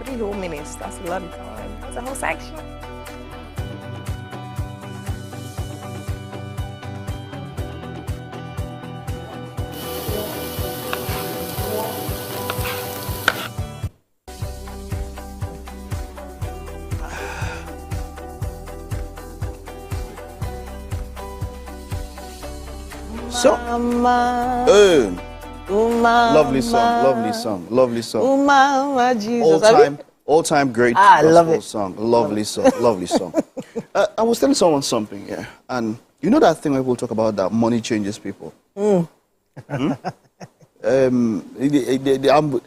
Three whole minutes, that's a lot of time. That's a whole section. So, lovely song. All time great gospel song. Lovely song. I was telling someone something, and you know that thing where people talk about that money changes people. I'm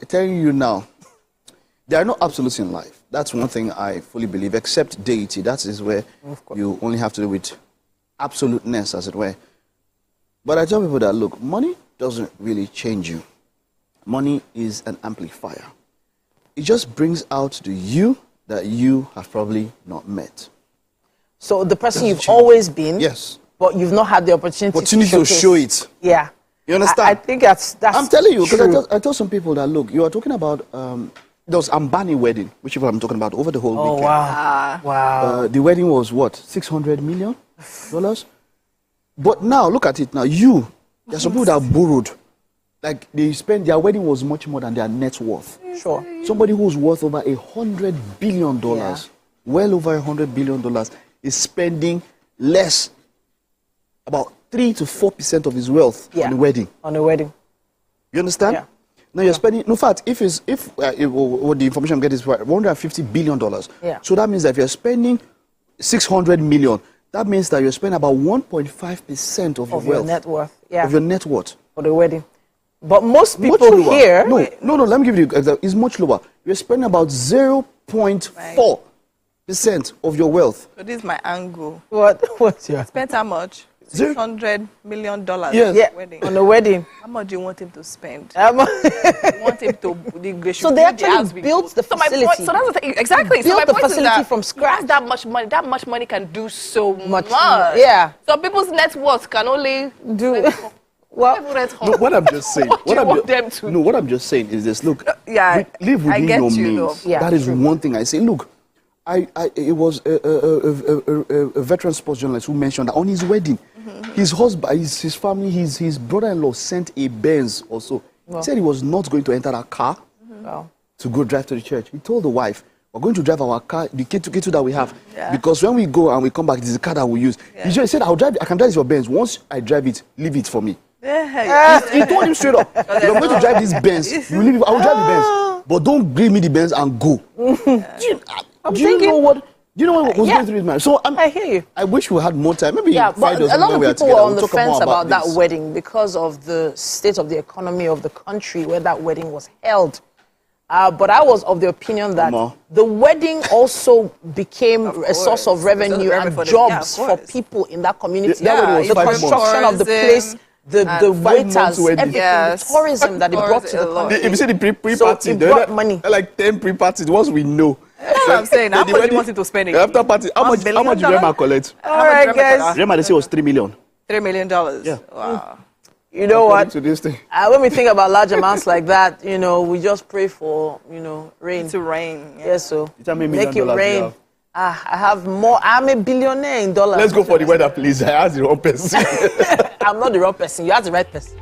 telling you now, there are no absolutes in life. That's one thing I fully believe, except deity. That is where you only have to do with absoluteness, as it were. But I tell people that, look, money doesn't really change you. Money is an amplifier. It just brings out the you that you have probably not met. So the person you've always been, yes, but you've not had the opportunity to show it. Yeah. You understand? I think that's I'm telling you, because I tell some people that, look, you are talking about there was Ambani wedding, which is what I'm talking about, over the whole weekend. Wow. Wow. The wedding was what? $600 million? But now, look at it now. There's some people that borrowed. Like, their wedding was much more than their net worth. Sure. Somebody who's worth over $100 billion, well over $100 billion, is spending less, about 3 to 4% of his wealth on the wedding. On the wedding. You understand? Yeah. Now you're spending. In fact, if what the information I'm getting is $150 billion. Yeah. So that means that if you're spending $600 million, that means that you're spending about 1.5% of your net worth. Yeah. Of your net worth for the wedding. But most people here. No. Let me give you the example. It's much lower. You're spending about 0.4% of your wealth. So this is my angle. What's your? Spent how much? $600 million. Yes. Wedding. On the wedding. How much do you want him to spend? You want him to. So they actually built the facility. So that's the thing. Exactly. Built so my the point facility is that from scratch. That much money. That much money can do so much. Yeah. So people's net worth can only do. No, what I'm just saying. What I'm just saying is this. Look, live within your means. That is one thing I say. Look, it was a veteran sports journalist who mentioned that on his wedding, his husband, his family, his brother-in-law sent a Benz also. He said he was not going to enter a car to go drive to the church. He told the wife, we're going to drive our car, the K2 that we have, because when we go and we come back, it is the car that we use. He just said, I can drive this for Benz. Once I drive it, leave it for me. He told him straight up, if I'm going to drive this Benz, you leave it, I will drive the Benz. But don't give me the Benz and go. Do you know what was going through his mind? So I hear you. I wish we had more time. Maybe but a lot of people were on the fence about that this. wedding because of the state of the economy of the country where that wedding was held. But I was of the opinion that the wedding also became a source of revenue and jobs for people in that community. The construction of the place, the waiters, everything, the tourism that it brought to the country. If you see the pre-party, it brought money. Like 10 pre-parties, once we know. That's what I'm saying. How much do you want him to spend? After party, how much did Rema collect? All right, guys. Rema, they say, was $3 million. $3 million. Yeah. Wow. You know what? To this thing. When we think about large amounts like that, we just pray for, rain. To rain. Yes, so make it rain. I have more. I'm a billionaire in dollars. Let's go for the weather, please. I asked the wrong person. I'm not the wrong person. You asked the right person.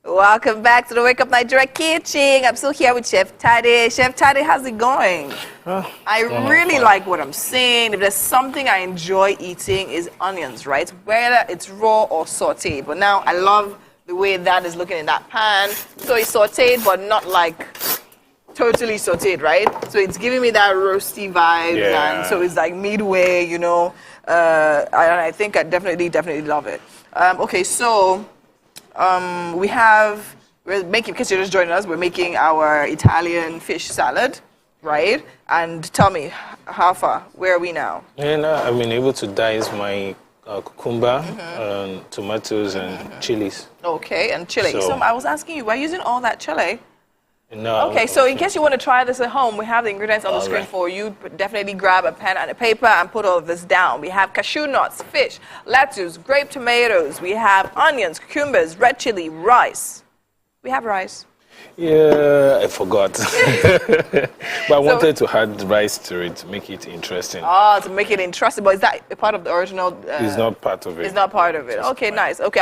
Welcome back to the Wake Up Nigeria Kitchen. I'm still here with Chef Tade. Chef Tade, how's it going? I really like what I'm seeing. If there's something I enjoy eating is onions, right? Whether it's raw or sauteed. But now I love the way that is looking in that pan. So it's sauteed, but not like totally sauteed, right? So it's giving me that roasty vibe. Yeah. And so it's like midway, I think I definitely love it. Okay, so we're making, in case you're just joining us, we're making our Italian fish salad, right? And tell me, how far? Where are we now? And I've been able to dice my cucumber, tomatoes, and chilies. Okay, and chili. So I was asking you, we're using all that chili? No. Okay, so in case you want to try this at home, we have the ingredients on the screen for you. Definitely grab a pen and a paper and put all of this down. We have cashew nuts, fish, lettuce, grape tomatoes. We have onions, cucumbers, red chili, rice. We have rice. Yeah, I forgot. But I wanted to add rice to it to make it interesting. Oh, to make it interesting. But is that a part of the original? It's not part of it. It's not part of it. Okay, nice. Okay,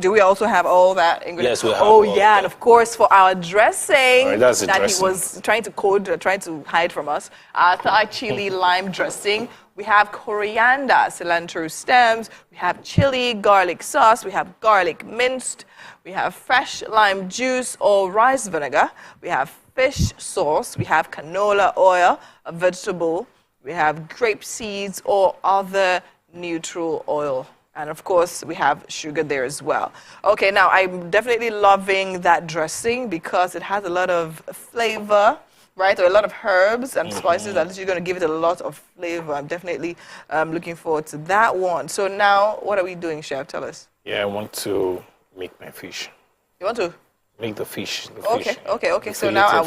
do we also have all that ingredients? Yes, we have. Oh, yeah, and of course for our dressing that's the that dressing. he was trying to hide from us. Thai chili lime dressing. We have coriander, cilantro stems. We have chili, garlic sauce. We have garlic minced. We have fresh lime juice or rice vinegar. We have fish sauce. We have canola oil, a vegetable. We have grape seeds or other neutral oil. And of course, we have sugar there as well. Okay, now I'm definitely loving that dressing because it has a lot of flavor. Right, or a lot of herbs and spices that are going to give it a lot of flavor. I'm definitely looking forward to that one. So now, what are we doing, Chef? Tell us. Yeah, I want to make my fish. You want to? Make the fish. Okay. So now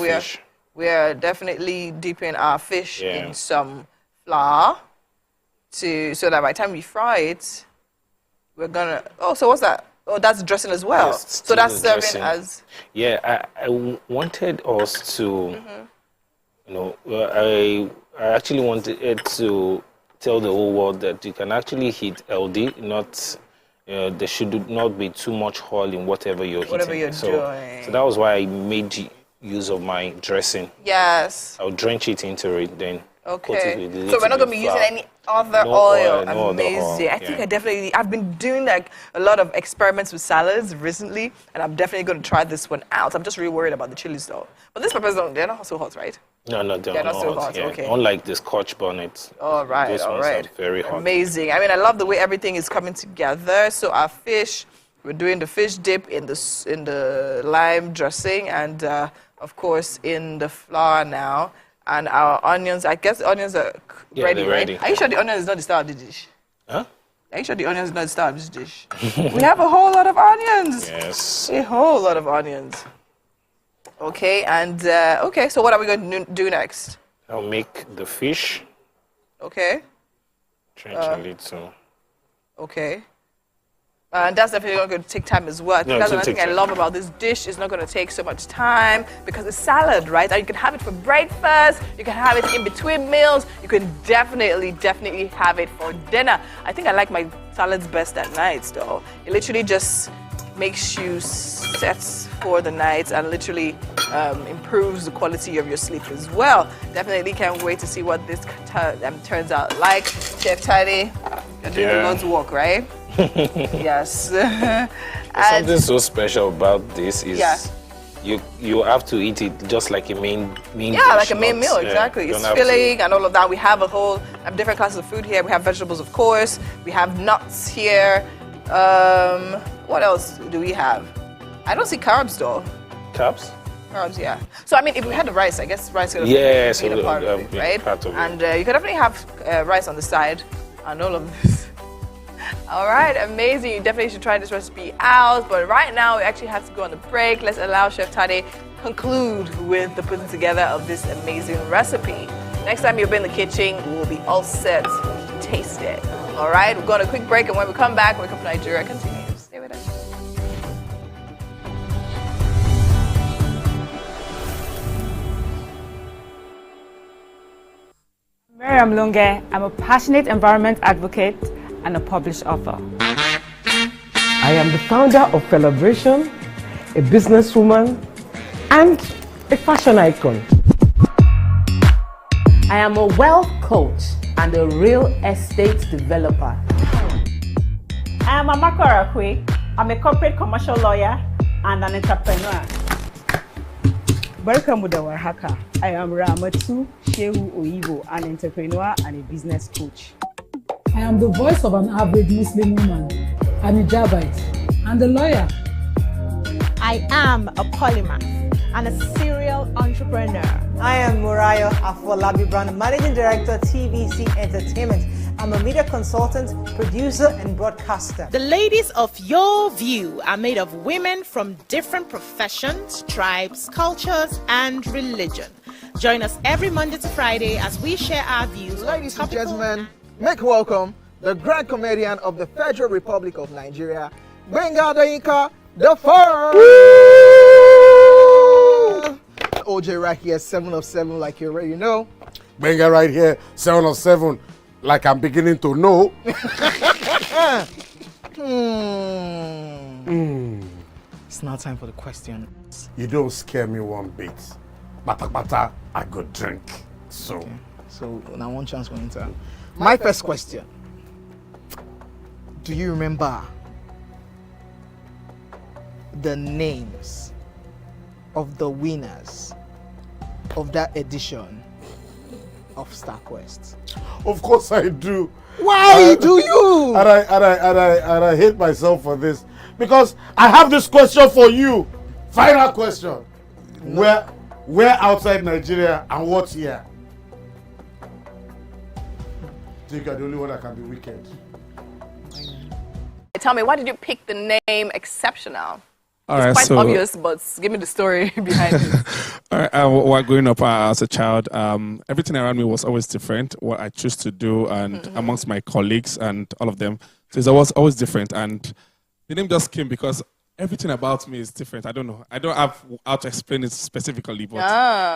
we're definitely dipping our fish in some flour so that by the time we fry it, we're going to... Oh, so what's that? Oh, that's dressing as well. Yes, so that's serving dressing. as... Yeah, I wanted us to... I actually wanted it to tell the whole world that you can actually eat healthy, not there should not be too much oil in whatever you're eating. So that was why I made use of my dressing. Yes. I'll drench it into it, then put it with a little so we're not going to be using any other oil. No Amazing. other oil. I think I've been doing like a lot of experiments with salads recently, and I'm definitely going to try this one out. I'm just really worried about the chilies though. But these peppers, they're not so hot, right? No, they're not so hot. Yeah. Okay. Unlike the Scotch bonnet. All right, Those ones are very hot. Amazing. I mean, I love the way everything is coming together. So our fish, we're doing the fish dip in the lime dressing, and of course in the flour now. And our onions, I guess the onions are ready, right? Are you sure the onion is not the star of the dish? Huh? Are you sure the onion is not the star of this dish? We have a whole lot of onions. Yes. A whole lot of onions. Okay, and so what are we going to do next? I'll make the fish. Okay. Drench a little. Okay. And that's definitely going to take time as well. I think that's another thing I love about this dish. It's not going to take so much time because it's salad, right? And you can have it for breakfast. You can have it in between meals. You can definitely have it for dinner. I think I like my salads best at night, though. It literally just makes you set for the night and literally improves the quality of your sleep as well. Definitely can't wait to see what this turns out like. Chef Tiny, you're doing the Lord's work, right? Yes. Something so special about this is you have to eat it just like a main dish. Like a main meal, exactly. It's filling and all of that. We have a whole different classes of food here. We have vegetables, of course. We have nuts here. What else do we have? I don't see carbs though. Carbs? Carbs, yeah. So I mean, if we had the rice, I guess rice could have been a part of it, right? And you could definitely have rice on the side and all of this. All right, amazing. You definitely should try this recipe out. But right now, we actually have to go on the break. Let's allow Chef Tade conclude with the putting together of this amazing recipe. Next time you'll be in the kitchen, we will be all set to taste it. All right, we're going on a quick break, and when we come back, when we come to Nigeria, continue. Stay with us. Miriam Lunge. I'm a passionate environment advocate and a published author. I am the founder of Celebration, a businesswoman, and a fashion icon. I am a wealth coach and a real estate developer. I am Amako Arakwe. I'm a corporate commercial lawyer and an entrepreneur. Welcome to our Haka. I am Ramatu Shehu Oyibo, an entrepreneur and a business coach. I am the voice of an average Muslim woman, an hijabite, and a lawyer. I am a polymath and a serial entrepreneur. I am Murayo Afolabi Brand, Managing Director, TVC Entertainment. I'm a media consultant, producer, and broadcaster. The ladies of your view are made of women from different professions, tribes, cultures, and religion. Join us every Monday to Friday as we share our views. Ladies and gentlemen, make welcome the grand comedian of the Federal Republic of Nigeria, Gbenga Adeyinka the First. got OJ right here, 7 of 7, like you already know. Benga right here, 7 of 7, like I'm beginning to know. It's now time for the question. You don't scare me one bit. Bata, I go drink. So. Okay. So now one chance for enter. My first question. Do you remember the names of the winners of that edition of StarQuest? Of course I do. Why do you? And I hate myself for this. Because I have this question for you. Final question. No. Where outside Nigeria and what year? I think you're the only one that can be wicked. Tell me, why did you pick the name Exceptional? All it's right, quite so, obvious, but give me the story behind it. All right, while growing up as a child, everything around me was always different, what I chose to do, and amongst my colleagues and all of them. So it was always different. And the name just came because everything about me is different. I don't know. I don't have how to explain it specifically, but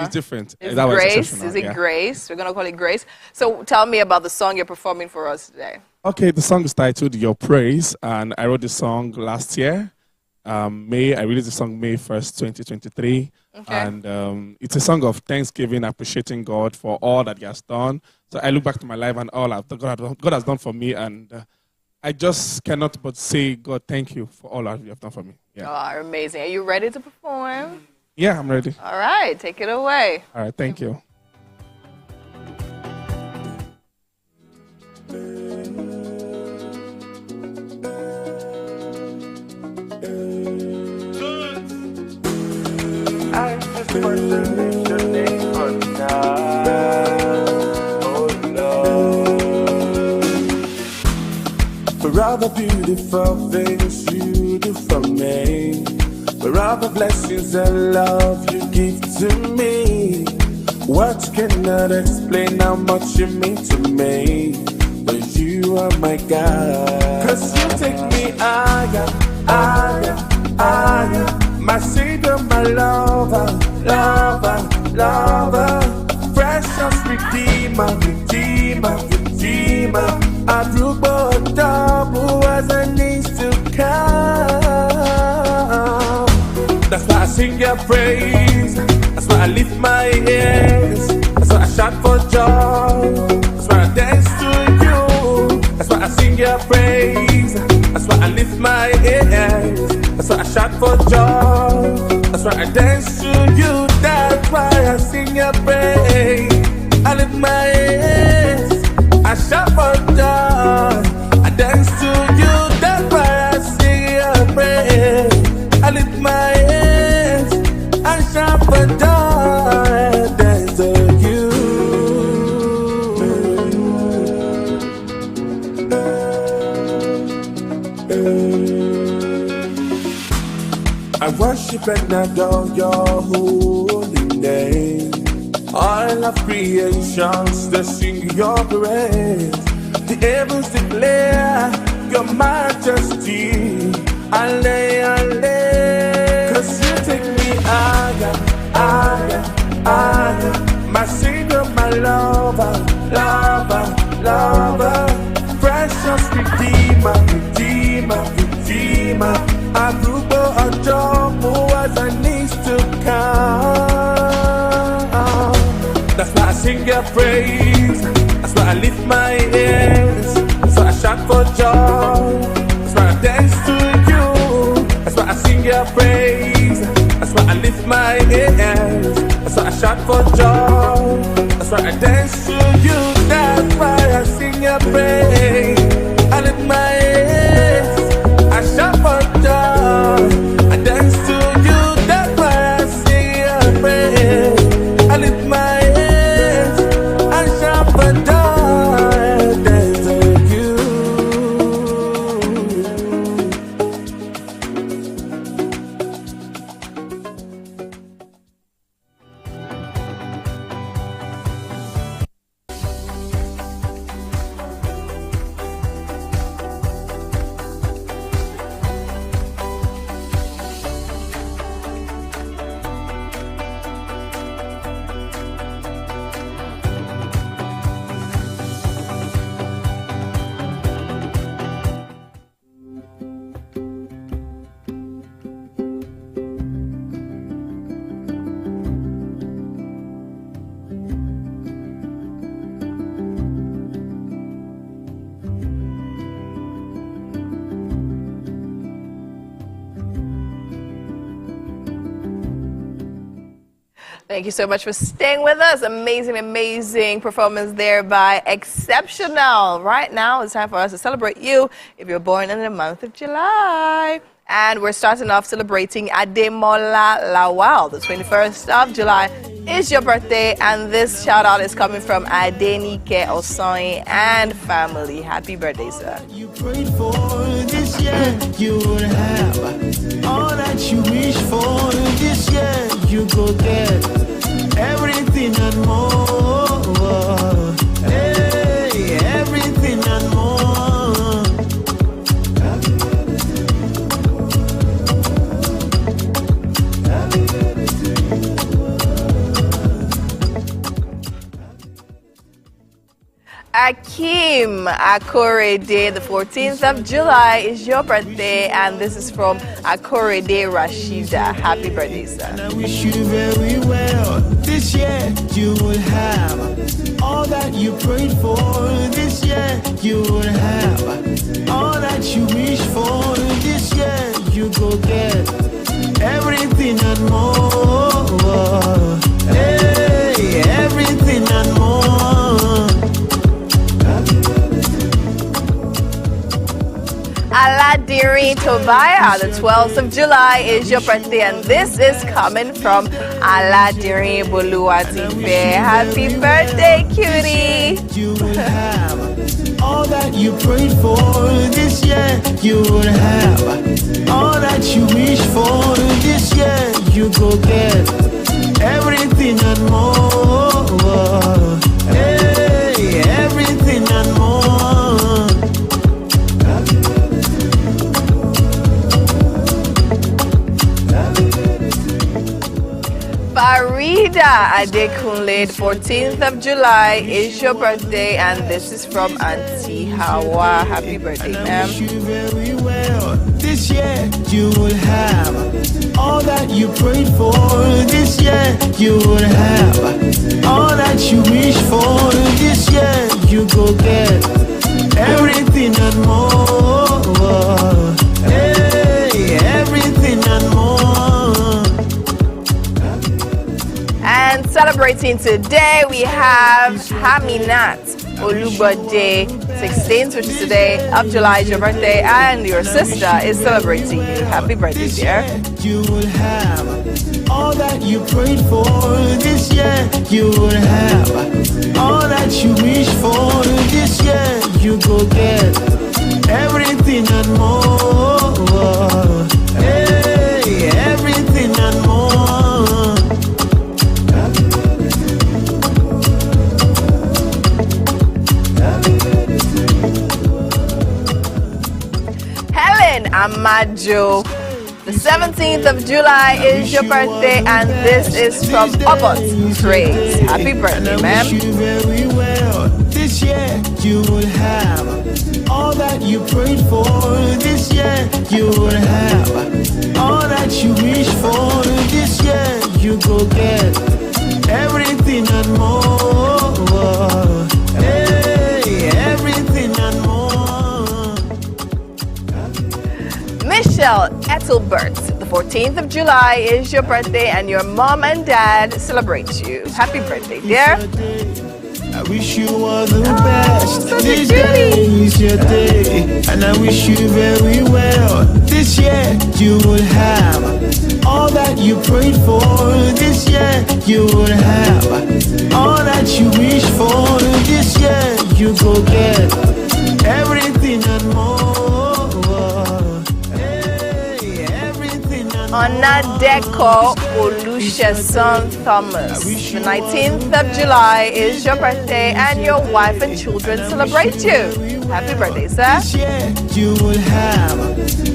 it's different. Is That was Grace? exceptional, Is it yeah. Grace? We're going to call it Grace. So tell me about the song you're performing for us today. Okay, the song is titled Your Praise, and I wrote the song last year. I released the song May 1st, 2023. Okay. And it's a song of thanksgiving, appreciating God for all that He has done. So I look back to my life and all that God has done for me, and I just cannot but say, God, thank you for all that you have done for me. Yeah. Oh, amazing. Are you ready to perform? Yeah, I'm ready. All right, take it away. All right, thank you. I just want to lift your name on high, oh Lord. For all the beautiful things you do for me, for all the blessings and love you give to me, words cannot explain how much you mean to me. But you are my God, 'cause you take me higher, higher, higher. My Savior, my lover, lover, lover, precious Redeemer, Redeemer, Redeemer. I grew but double as I need to come. That's why I sing your praise. That's why I lift my hands. That's why I shout for joy. That's why I dance to you. That's why I sing your praise. That's why I lift my hands. That's why I shout for joy. That's why I dance to you. That's why I sing your praise. I lift my hands. I shout for joy. I dance to you. That's why I sing your praise. I lift my hands. I shout for joy. I dance to you. I worship and adore your holy name. All of creations, they sing your praise. The heavens declare your majesty. Alle, alle. 'Cause you take me higher, higher, higher. My Savior, my lover, lover, lover. Precious Redeemer, Redeemer, Redeemer. I grew a job as I need to come. That's why I sing your praise. That's why I lift my hands. That's why I shout for joy. That's why I dance to you. That's why I sing your praise. That's why I lift my hands. That's why I shout for joy. That's why I dance to you. That's why I sing your praise. I lift my hands. I shout for joy. I dance to you. That's why I sing your praise. I lift my hands. I shout for joy. I dance to you. Thank you so much for staying with us. Amazing, amazing performance there by Exceptional. Right now, it's time for us to celebrate you if you're born in the month of July. And we're starting off celebrating Ademola Lawal. The 21st of July is your birthday, and this shout out is coming from Adenike Osoy and family. Happy birthday, sir. You prayed for this year, you will have all that you wish for this year. You go get everything and more. Hey, everything and more. Akim Akorede, the 14th of July is your birthday, and this is from Akorede Rashida. Happy birthday, sir. And I wish you very well. This year you will have all that you prayed for. This year you will have all that you wish for. This year you go get everything and more. Hey, everything and more. Aladiri Tobiah, the 12th of July is your birthday, and this is coming from Aladiri Buluwatife. Happy birthday, cutie! You will have all that you prayed for this year. You will have all that you wish for this year. You go get everything and more. Hey, everything and more. Farida Adekunle, 14th of July is your birthday, and this is from Auntie Hawa. Happy birthday, ma'am. You very well. This year you will have all that you prayed for. This year you will have all that you wish for. This year you go get everything and more. Hey, everything and more. And celebrating today, we have Haminat Olubode, 16th, which is today of July, is your birthday, and your sister is celebrating you. Happy birthday, dear. You will have all that you prayed for. This year you will have all that you wish for. This year you go get everything and more. Hey, everything and more. Amajo, the 17th of July is your birthday, and this is from Obot Praise. Happy birthday, ma'am. You very well. This year you will have all that you prayed for. This year you will have all that you wish for. This year you go get everything and more. Hey, everything and more. Michelle Ethelbert, the 14th of July is your birthday, and your mom and dad celebrate you. Happy birthday, dear. I wish you all the best. This day is your day, and I wish you very well. This year you will have all that you prayed for. This year you will have all that you wish for. This year you go get everything and more. Onadeko Olusegun Thomas, the 19th of July is your birthday, and your wife and children celebrate you. Happy birthday, sir. This year you will have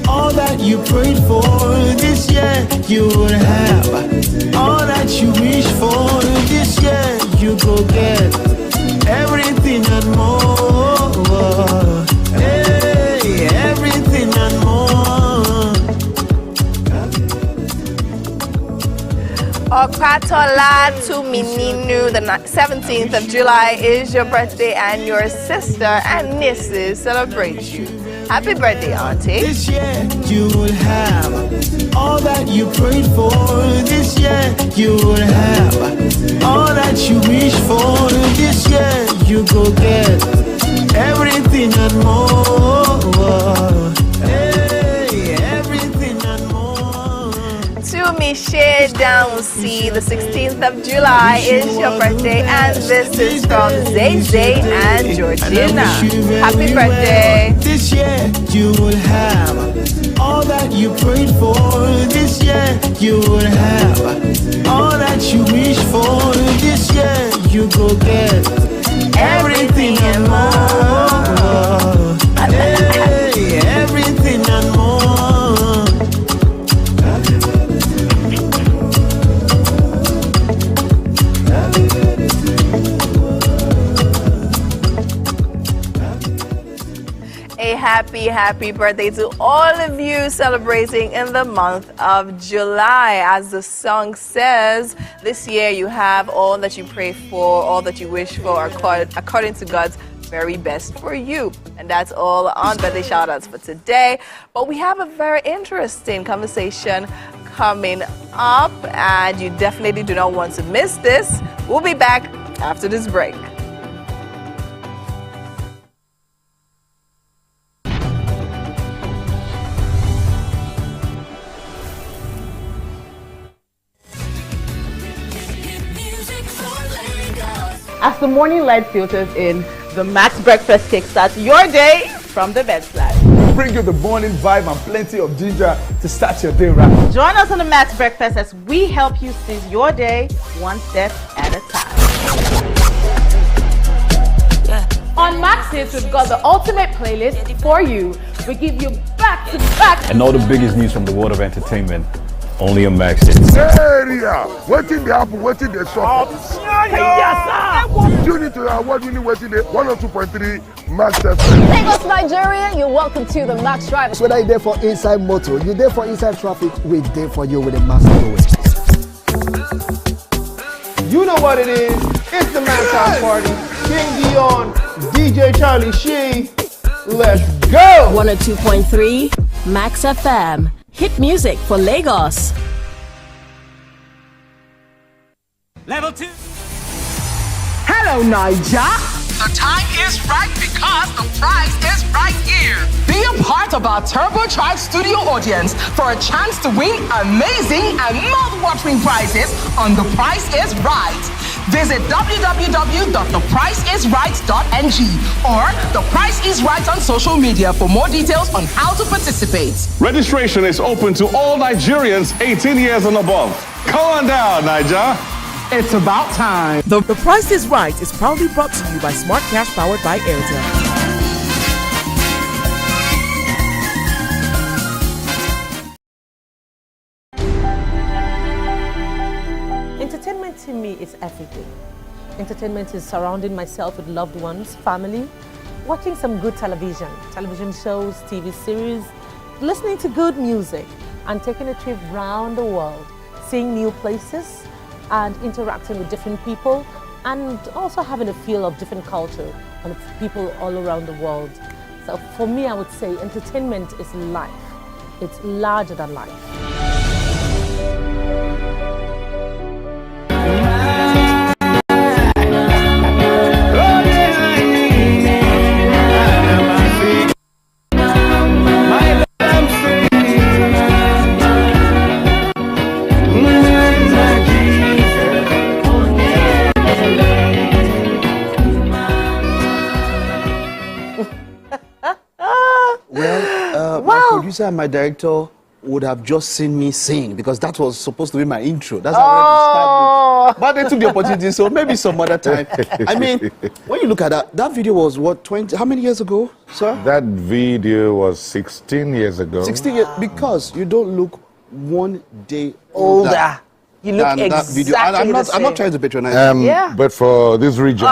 all that you prayed for. This year you will have all that you wish for. This year you go get everything and more. Hey, everything and more. Okatola Tumininu, the 17th of July is your birthday, and your sister and nieces celebrate you. Happy birthday, Auntie. This year you will have all that you prayed for. This year you will have all that you wish for. This year you go get everything and more. Hey, everything and more. To Michelle Downcy, the 16th of July is your birthday, and this is from Zay Zay and Georgina. Happy birthday. This year you will have all that you prayed for. This year you will have all that you wish for. This year you go get everything and more. Hey, everything and more. A happy birthday to all of you celebrating in the month of July. As the song says, this year you have all that you pray for, all that you wish for, according to God's very best for you. And that's all on birthday shout-outs for today. But we have a very interesting conversation coming up, and you definitely do not want to miss this. We'll be back after this break. As the morning light filters in, the Max Breakfast kickstarts your day from the bedside. We bring you the morning vibe and plenty of ginger to start your day right. Join us on the Max Breakfast as we help you seize your day one step at a time. On Max Hits, we've got the ultimate playlist for you. We give you back-to-back. And all the biggest news from the world of entertainment. Only a Max Hits. Area, waiting the apple, waiting the shop. You need to award winning waiting the 102.3 Max FM. Lagos, Nigeria, you're welcome to the Max Drive. Whether you're there for inside motor, you're there for inside traffic, we're there for you with a Max Drive. You know what it is. It's the Max House Party. King Dion, DJ Charlie Shee. Let's go. 102.3 Max FM. Hit music for Lagos. Level 2. Hello, Niger. The time is right because the prize is right here. Be a part of our turbocharged studio audience for a chance to win amazing and mouth-watering prizes on The Price is Right. Visit www.thepriceisright.ng or The Price is Right on social media for more details on how to participate. Registration is open to all Nigerians 18 years and above. Come on down, Niger. It's about time. The Price is Right is proudly brought to you by Smart Cash powered by Airtel. Entertainment to me is everything. Entertainment is surrounding myself with loved ones, family, watching some good television shows, TV series, listening to good music, and taking a trip around the world, seeing new places, and interacting with different people, and also having a feel of different culture and people all around the world. So for me, I would say entertainment is life. It's larger than life. Producer and my director would have just seen me sing because that was supposed to be my intro. That's how I started. But they took the opportunity, so maybe some other time. I mean, when you look at that video was what, 20, how many years ago, sir? That video was 16 years ago. 16 years, because you don't look one day older. You look than that video. And I'm not trying to patronize you. But for this region.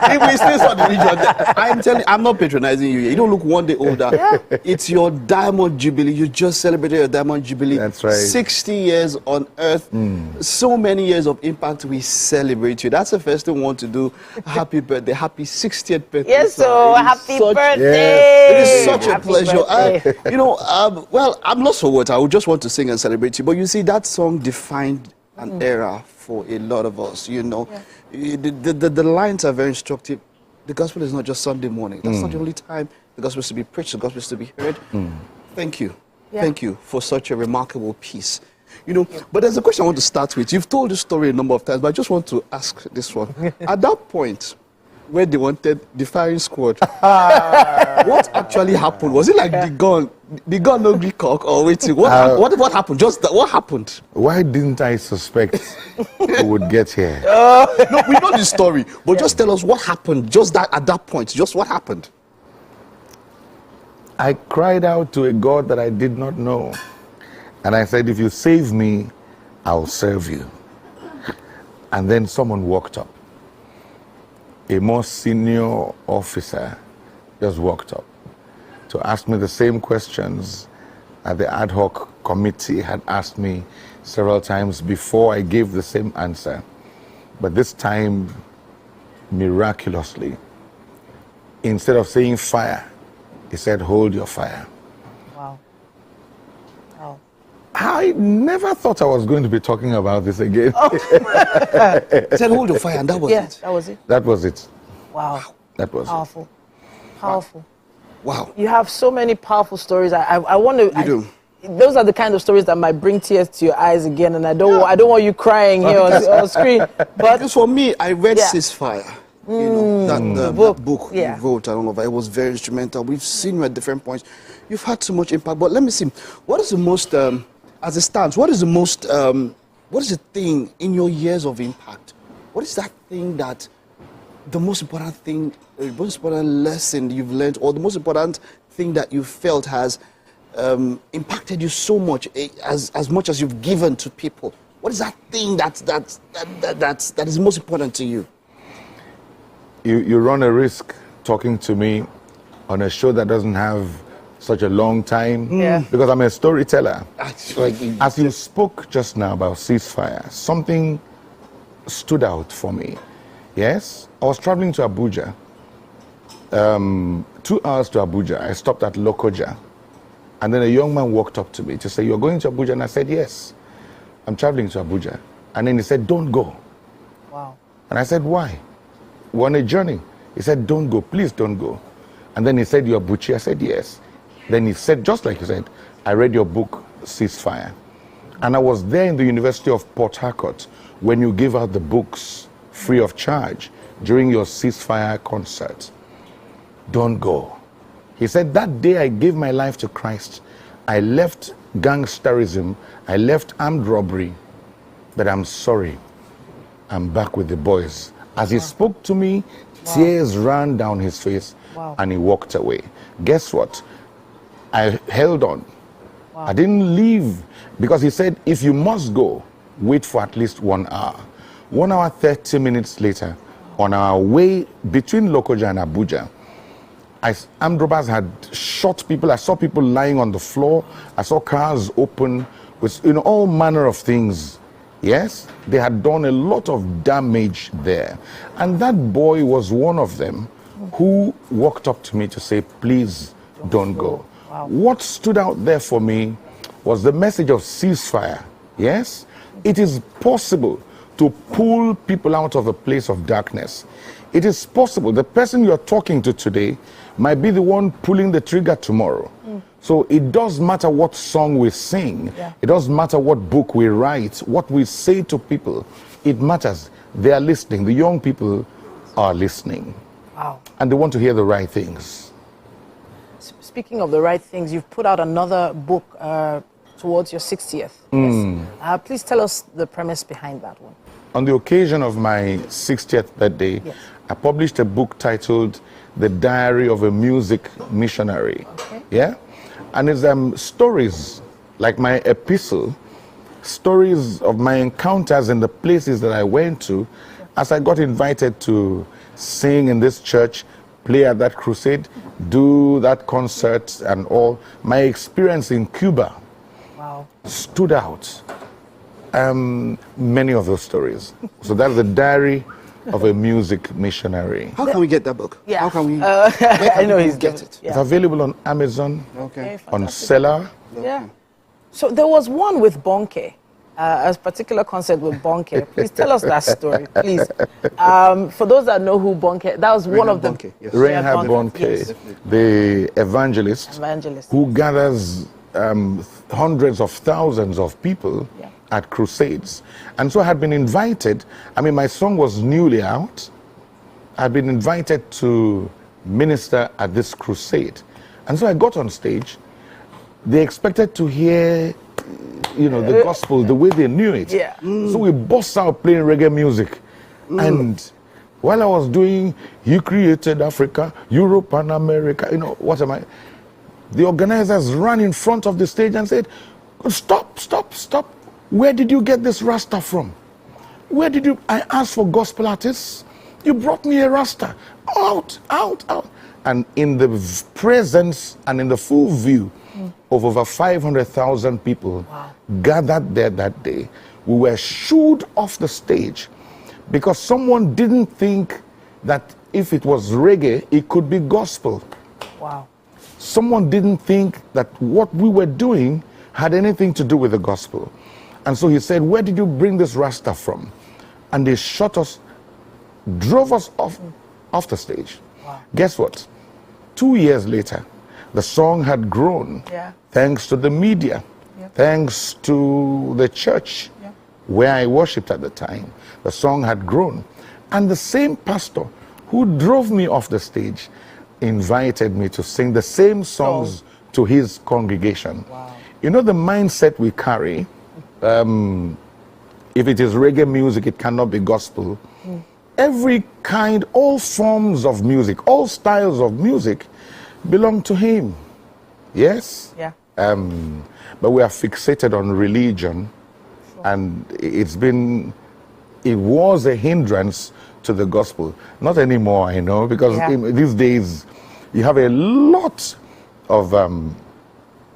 If we still saw the region, I'm telling you, I'm not patronizing you. You don't look one day older. It's your Diamond Jubilee. You just celebrated your Diamond Jubilee. That's right. 60 years on Earth. So many years of impact. We celebrate you. That's the first thing we want to do. Happy birthday. Happy 60th birthday. Yes, so happy birthday. It is such a pleasure. You know, well, I'm lost for words. I would just want to sing and celebrate you. But you see, that song defined an era for a lot of us, you know. The lines are very instructive. The gospel is not just Sunday morning. That's not the only time the gospel is to be preached, the gospel is to be heard. Thank you. Thank you for such a remarkable piece. You know, but there's a question I want to start with. You've told this story a number of times, but I just want to ask this one. At that point, where they wanted the firing squad, what actually happened? Was it like the gun no green cock, or waiting? What happened? Just what happened? Why didn't I suspect who would get here? No, we know the story, but just tell us what happened. Just that at that point, just what happened. I cried out to a God that I did not know, and I said, "If you save me, I'll serve you." And then someone walked up. A more senior officer just walked up to ask me the same questions that the ad hoc committee had asked me several times before I gave the same answer. But this time, miraculously, instead of saying fire, he said, "Hold your fire." Wow. Wow. I never thought I was going to be talking about this again. He said, "Hold your fire," and that was it. That was it. That was it. Wow. That was powerful. Powerful. Wow. You have so many powerful stories. I want to. You do. Those are the kind of stories that might bring tears to your eyes again, and I don't want you crying here on screen. But because for me, I read Ceasefire. You know, that book you wrote. I don't know, but it was very instrumental. We've seen you at different points. You've had so much impact. But let me see. What is the most, as it stands? What is the most? What is the thing in your years of impact? What is that thing that? The most important thing, the most important lesson you've learned, or the most important thing that you felt has impacted you so much, as much as you've given to people? What is that thing that is most important to you? You run a risk talking to me on a show that doesn't have such a long time, because I'm a storyteller. As you spoke just now about ceasefire, something stood out for me. Yes, I was traveling to Abuja, 2 hours to Abuja. I stopped at Lokoja, and then a young man walked up to me to say, "You're going to Abuja?" And I said, "Yes, I'm traveling to Abuja." And then he said, "Don't go." Wow. And I said, "Why? We're on a journey." He said, "Don't go, please don't go." And then he said, "You're Buchi?" I said, "Yes." Then he said, just like you said, "I read your book, Ceasefire." And I was there in the University of Port Harcourt when you gave out the books free of charge during your ceasefire concert. Don't go. He said, that day I gave my life to Christ. I left gangsterism. I left armed robbery. But I'm sorry. I'm back with the boys. As he spoke to me, tears ran down his face and he walked away. Guess what? I held on. I didn't leave because he said, if you must go, wait for at least 1 hour. 1 hour, 30 minutes later, on our way between Lokoja and Abuja, armed robbers had shot people. I saw people lying on the floor. I saw cars open with all manner of things. Yes, they had done a lot of damage there. And that boy was one of them who walked up to me to say, please don't go. Wow. What stood out there for me was the message of ceasefire. Yes, it is possible to pull people out of a place of darkness. It is possible. The person you're talking to today might be the one pulling the trigger tomorrow. So it does matter what song we sing. It doesn't matter what book we write, what we say to people. It matters. They are listening. The young people are listening. Wow. And they want to hear the right things. Speaking of the right things, you've put out another book towards your 60th. Yes. Please tell us the premise behind that one. On the occasion of my 60th birthday, I published a book titled The Diary of a Music Missionary. Okay. Yeah? And it's stories, like my epistle, stories of my encounters in the places that I went to, as I got invited to sing in this church, play at that crusade, do that concert and all, my experience in Cuba stood out. Many of those stories. So that's the diary of a music missionary. How can we get that book? Yeah. How can we? I know he's get it. It's available on Amazon, on Seller. Yeah. So there was one with Bonke, a particular concert with Bonke. Please tell us that story, please. For those that know who Bonke, that was one of them. Reinhard Bonke, yes. the evangelist, who gathers hundreds of thousands of people at crusades. And so I had been invited. I mean, my song was newly out. I'd been invited to minister at this crusade. And so I got on stage. They expected to hear, you know, the gospel the way they knew it. Yeah. So we burst out playing reggae music. And while I was doing, you created Africa, Europe and America, you know, what am I? The organizers ran in front of the stage and said, stop, stop, stop. Where did you get this Rasta from? Where did you? I asked for gospel artists. You brought me a Rasta. Out, out, out. And in the presence and in the full view of over 500,000 people gathered there that day, we were shooed off the stage because someone didn't think that if it was reggae, it could be gospel. Wow. Someone didn't think that what we were doing had anything to do with the gospel. And so he said, where did you bring this Rasta from? And they shot us, drove us off the stage. Wow. Guess what? 2 years later, the song had grown thanks to the media, thanks to the church where I worshipped at the time. The song had grown. And the same pastor who drove me off the stage invited me to sing the same songs to his congregation. Wow. You know the mindset we carry, if it is reggae music, it cannot be gospel. Every kind, all forms of music, all styles of music belong to him. Yes? Yeah. But we are fixated on religion, and it was a hindrance to the gospel. Not anymore, I know, because these days you have a lot of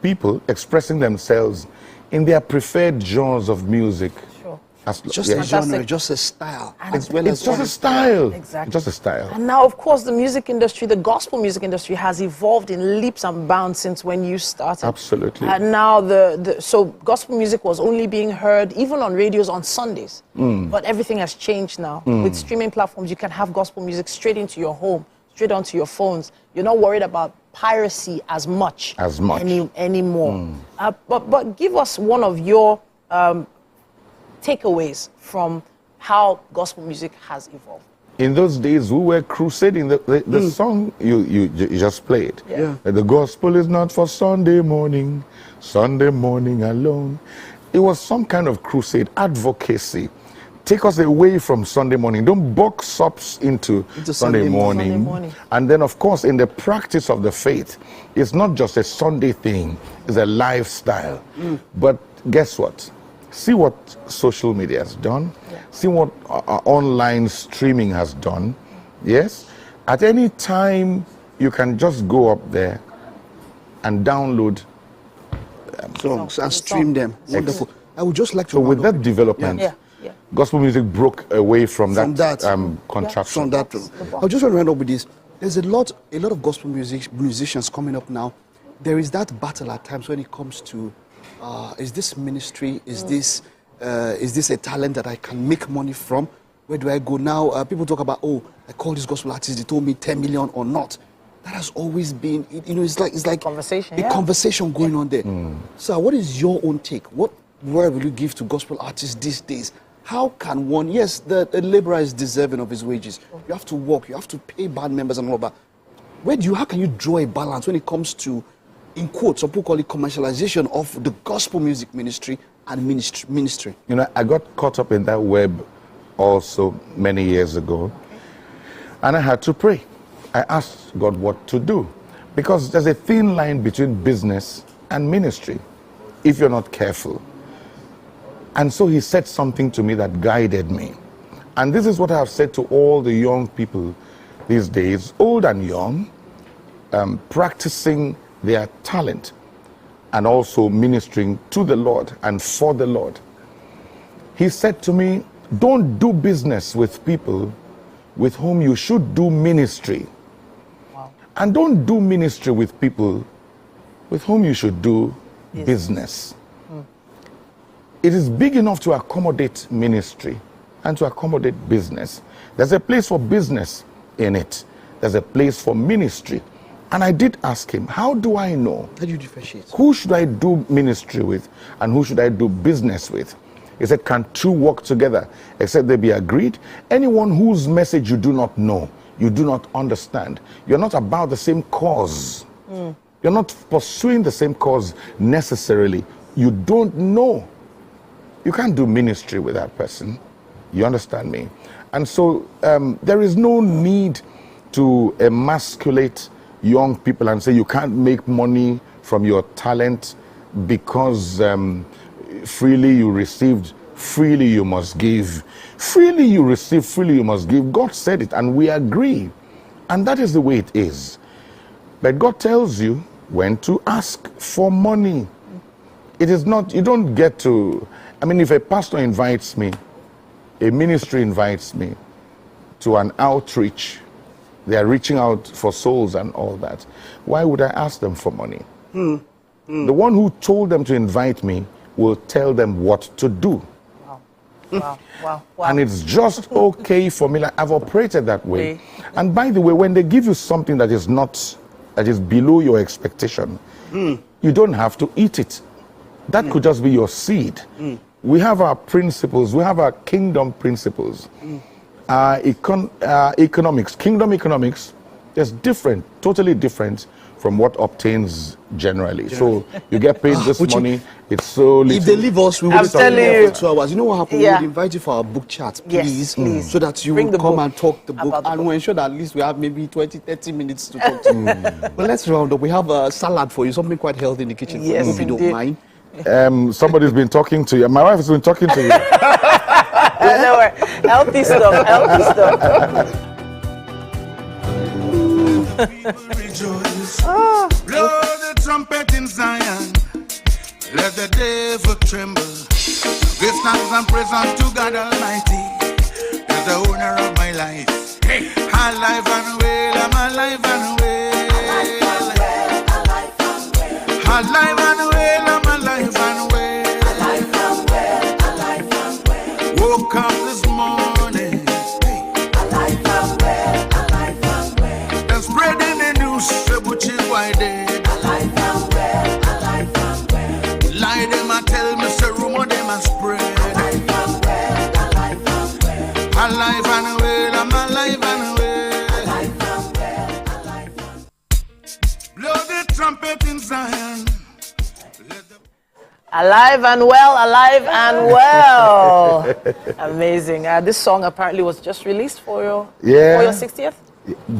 people expressing themselves in their preferred genres of music. Sure. Just a genre, just a style. It's just a style. Exactly. Just a style. And now, of course, the music industry, the gospel music industry has evolved in leaps and bounds since when you started. Absolutely. And now, so gospel music was only being heard even on radios on Sundays. But everything has changed now. With streaming platforms, you can have gospel music straight into your home, straight onto your phones. You're not worried about piracy as much anymore. But give us one of your takeaways from how gospel music has evolved. In those days, we were crusading. The song you just played. Yeah. The gospel is not for Sunday morning alone. It was some kind of crusade, advocacy. Take us away from Sunday morning. Don't box us into Sunday morning. And then, of course, in the practice of the faith, it's not just a Sunday thing. It's a lifestyle. But guess what? See what social media has done. See what online streaming has done. Yes? At any time, you can just go up there and download songs and stream them. Wonderful. I would just like to... So with that development, gospel music broke away from that contraction. I just want to round up with this. There's a lot of gospel musicians coming up now. There is that battle at times when it comes to is this ministry? Is this a talent that I can make money from? Where do I go now? People talk about, I call this gospel artist. They told me 10 million or not. That has always been, it's like conversation, a conversation going on there. So, what is your own take? What word will you give to gospel artists these days? How can one? Yes, the laborer is deserving of his wages. You have to work. You have to pay band members and all that. How can you draw a balance when it comes to, in quotes, some people call it commercialization of the gospel music ministry and ministry? You know, I got caught up in that web also many years ago, and I had to pray. I asked God what to do, because there's a thin line between business and ministry if you're not careful. And so he said something to me that guided me. And this is what I have said to all the young people these days, old and young, practicing their talent and also ministering to the Lord and for the Lord. He said to me, don't do business with people with whom you should do ministry. Wow. And don't do ministry with people with whom you should do business. It is big enough to accommodate ministry and to accommodate business. There's a place for business in it. There's a place for ministry. And I did ask him, how do I know? How do you differentiate? Who should I do ministry with and who should I do business with? He said, can two work together except they be agreed? Anyone whose message you do not know, you do not understand, you're not about the same cause. You're not pursuing the same cause necessarily. You don't know. You can't do ministry with that person. You understand me? And so there is no need to emasculate young people and say you can't make money from your talent because freely you received, freely you must give. Freely you receive, freely you must give. God said it and we agree. And that is the way it is. But God tells you when to ask for money. It is not, you don't get to, I mean, if a pastor invites me, a ministry invites me to an outreach, they are reaching out for souls and all that, why would I ask them for money? The one who told them to invite me will tell them what to do. Wow. And it's just okay for me. Like, I've operated that way. And by the way, when they give you something that is not, that is below your expectation, you don't have to eat it. That could just be your seed. We have our principles. We have our kingdom principles. Economics, kingdom economics, is different, totally different from what obtains generally. So you get paid this money, it's so little. If they leave us, we will stay here for 2 hours. You know what happened? Yeah. We would invite you for our book chat, Yes, please. So that you will come and talk the book. And we'll ensure that at least we have maybe 20, 30 minutes to talk to you. But let's round up. We have a salad for you, something quite healthy in the kitchen for you, if you don't mind. Somebody's been talking to you. My wife has been talking to you. Don't worry. Healthy stuff, healthy stuff. Blow the trumpet in Zion, let the devil tremble. Give thanks and praise unto God Almighty, as the owner of my life. Hey, alive and well, I'm alive and well. Alive and well, I'm alive and well. Alive and well. Woke up this morning. Alive and well, alive and well. And spreading the news, which is why they alive and well. Lie them and tell me, say rumor them and spread. Alive and well. Alive and well, I'm alive and well. Alive and well. Blow the trumpet in Zion. Alive and well, alive and well. Amazing. This song apparently was just released for your 60th?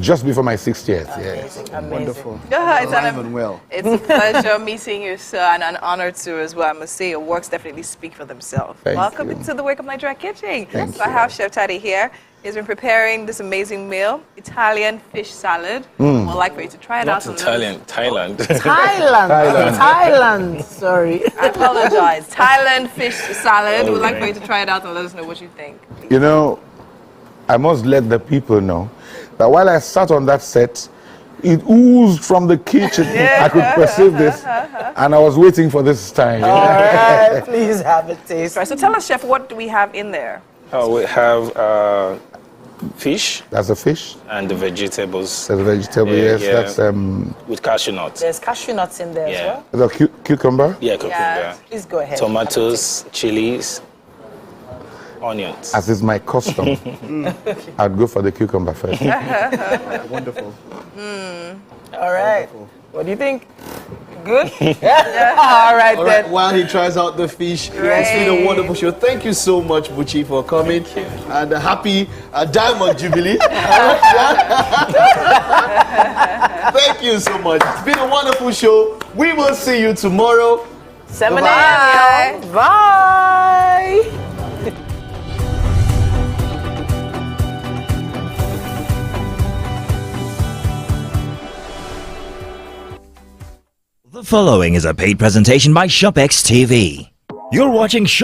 Just before my 60th, Amazing. Wonderful. Yeah, Alive and well. It's a pleasure meeting you, sir, and an honor too as well. I must say your works definitely speak for themselves. Welcome into the Wake Up Nigeria kitchen. So I have Chef Taddy here. He's been preparing this amazing meal, Italian fish salad. I'd like for you to try it out. Not Italian, Thailand. Thailand. Sorry. I apologize. Thailand fish salad. We'd like for you to try it out and let us know what you think. You know, I must let the people know that while I sat on that set, it oozed from the kitchen. I could perceive this, and I was waiting for this time. All right, please have a taste. Right, so tell us, Chef, what do we have in there? We have fish. That's a fish. And the vegetables. That's a vegetable, yes. Yeah. That's with cashew nuts. There's cashew nuts in there as well. the cucumber. Yeah, cucumber. Yeah, please go ahead. Tomatoes, chilies, onions. As is my custom, I'd go for the cucumber first. Wonderful. All right. What do you think? Good? All right, then. While he tries out the fish, it's been a wonderful show. Thank you so much, Buchi, for coming. And a happy Diamond Jubilee. Thank you so much. It's been a wonderful show. We will see you tomorrow. 7 a.m. Bye. The following is a paid presentation by ShopX TV. You're watching Shop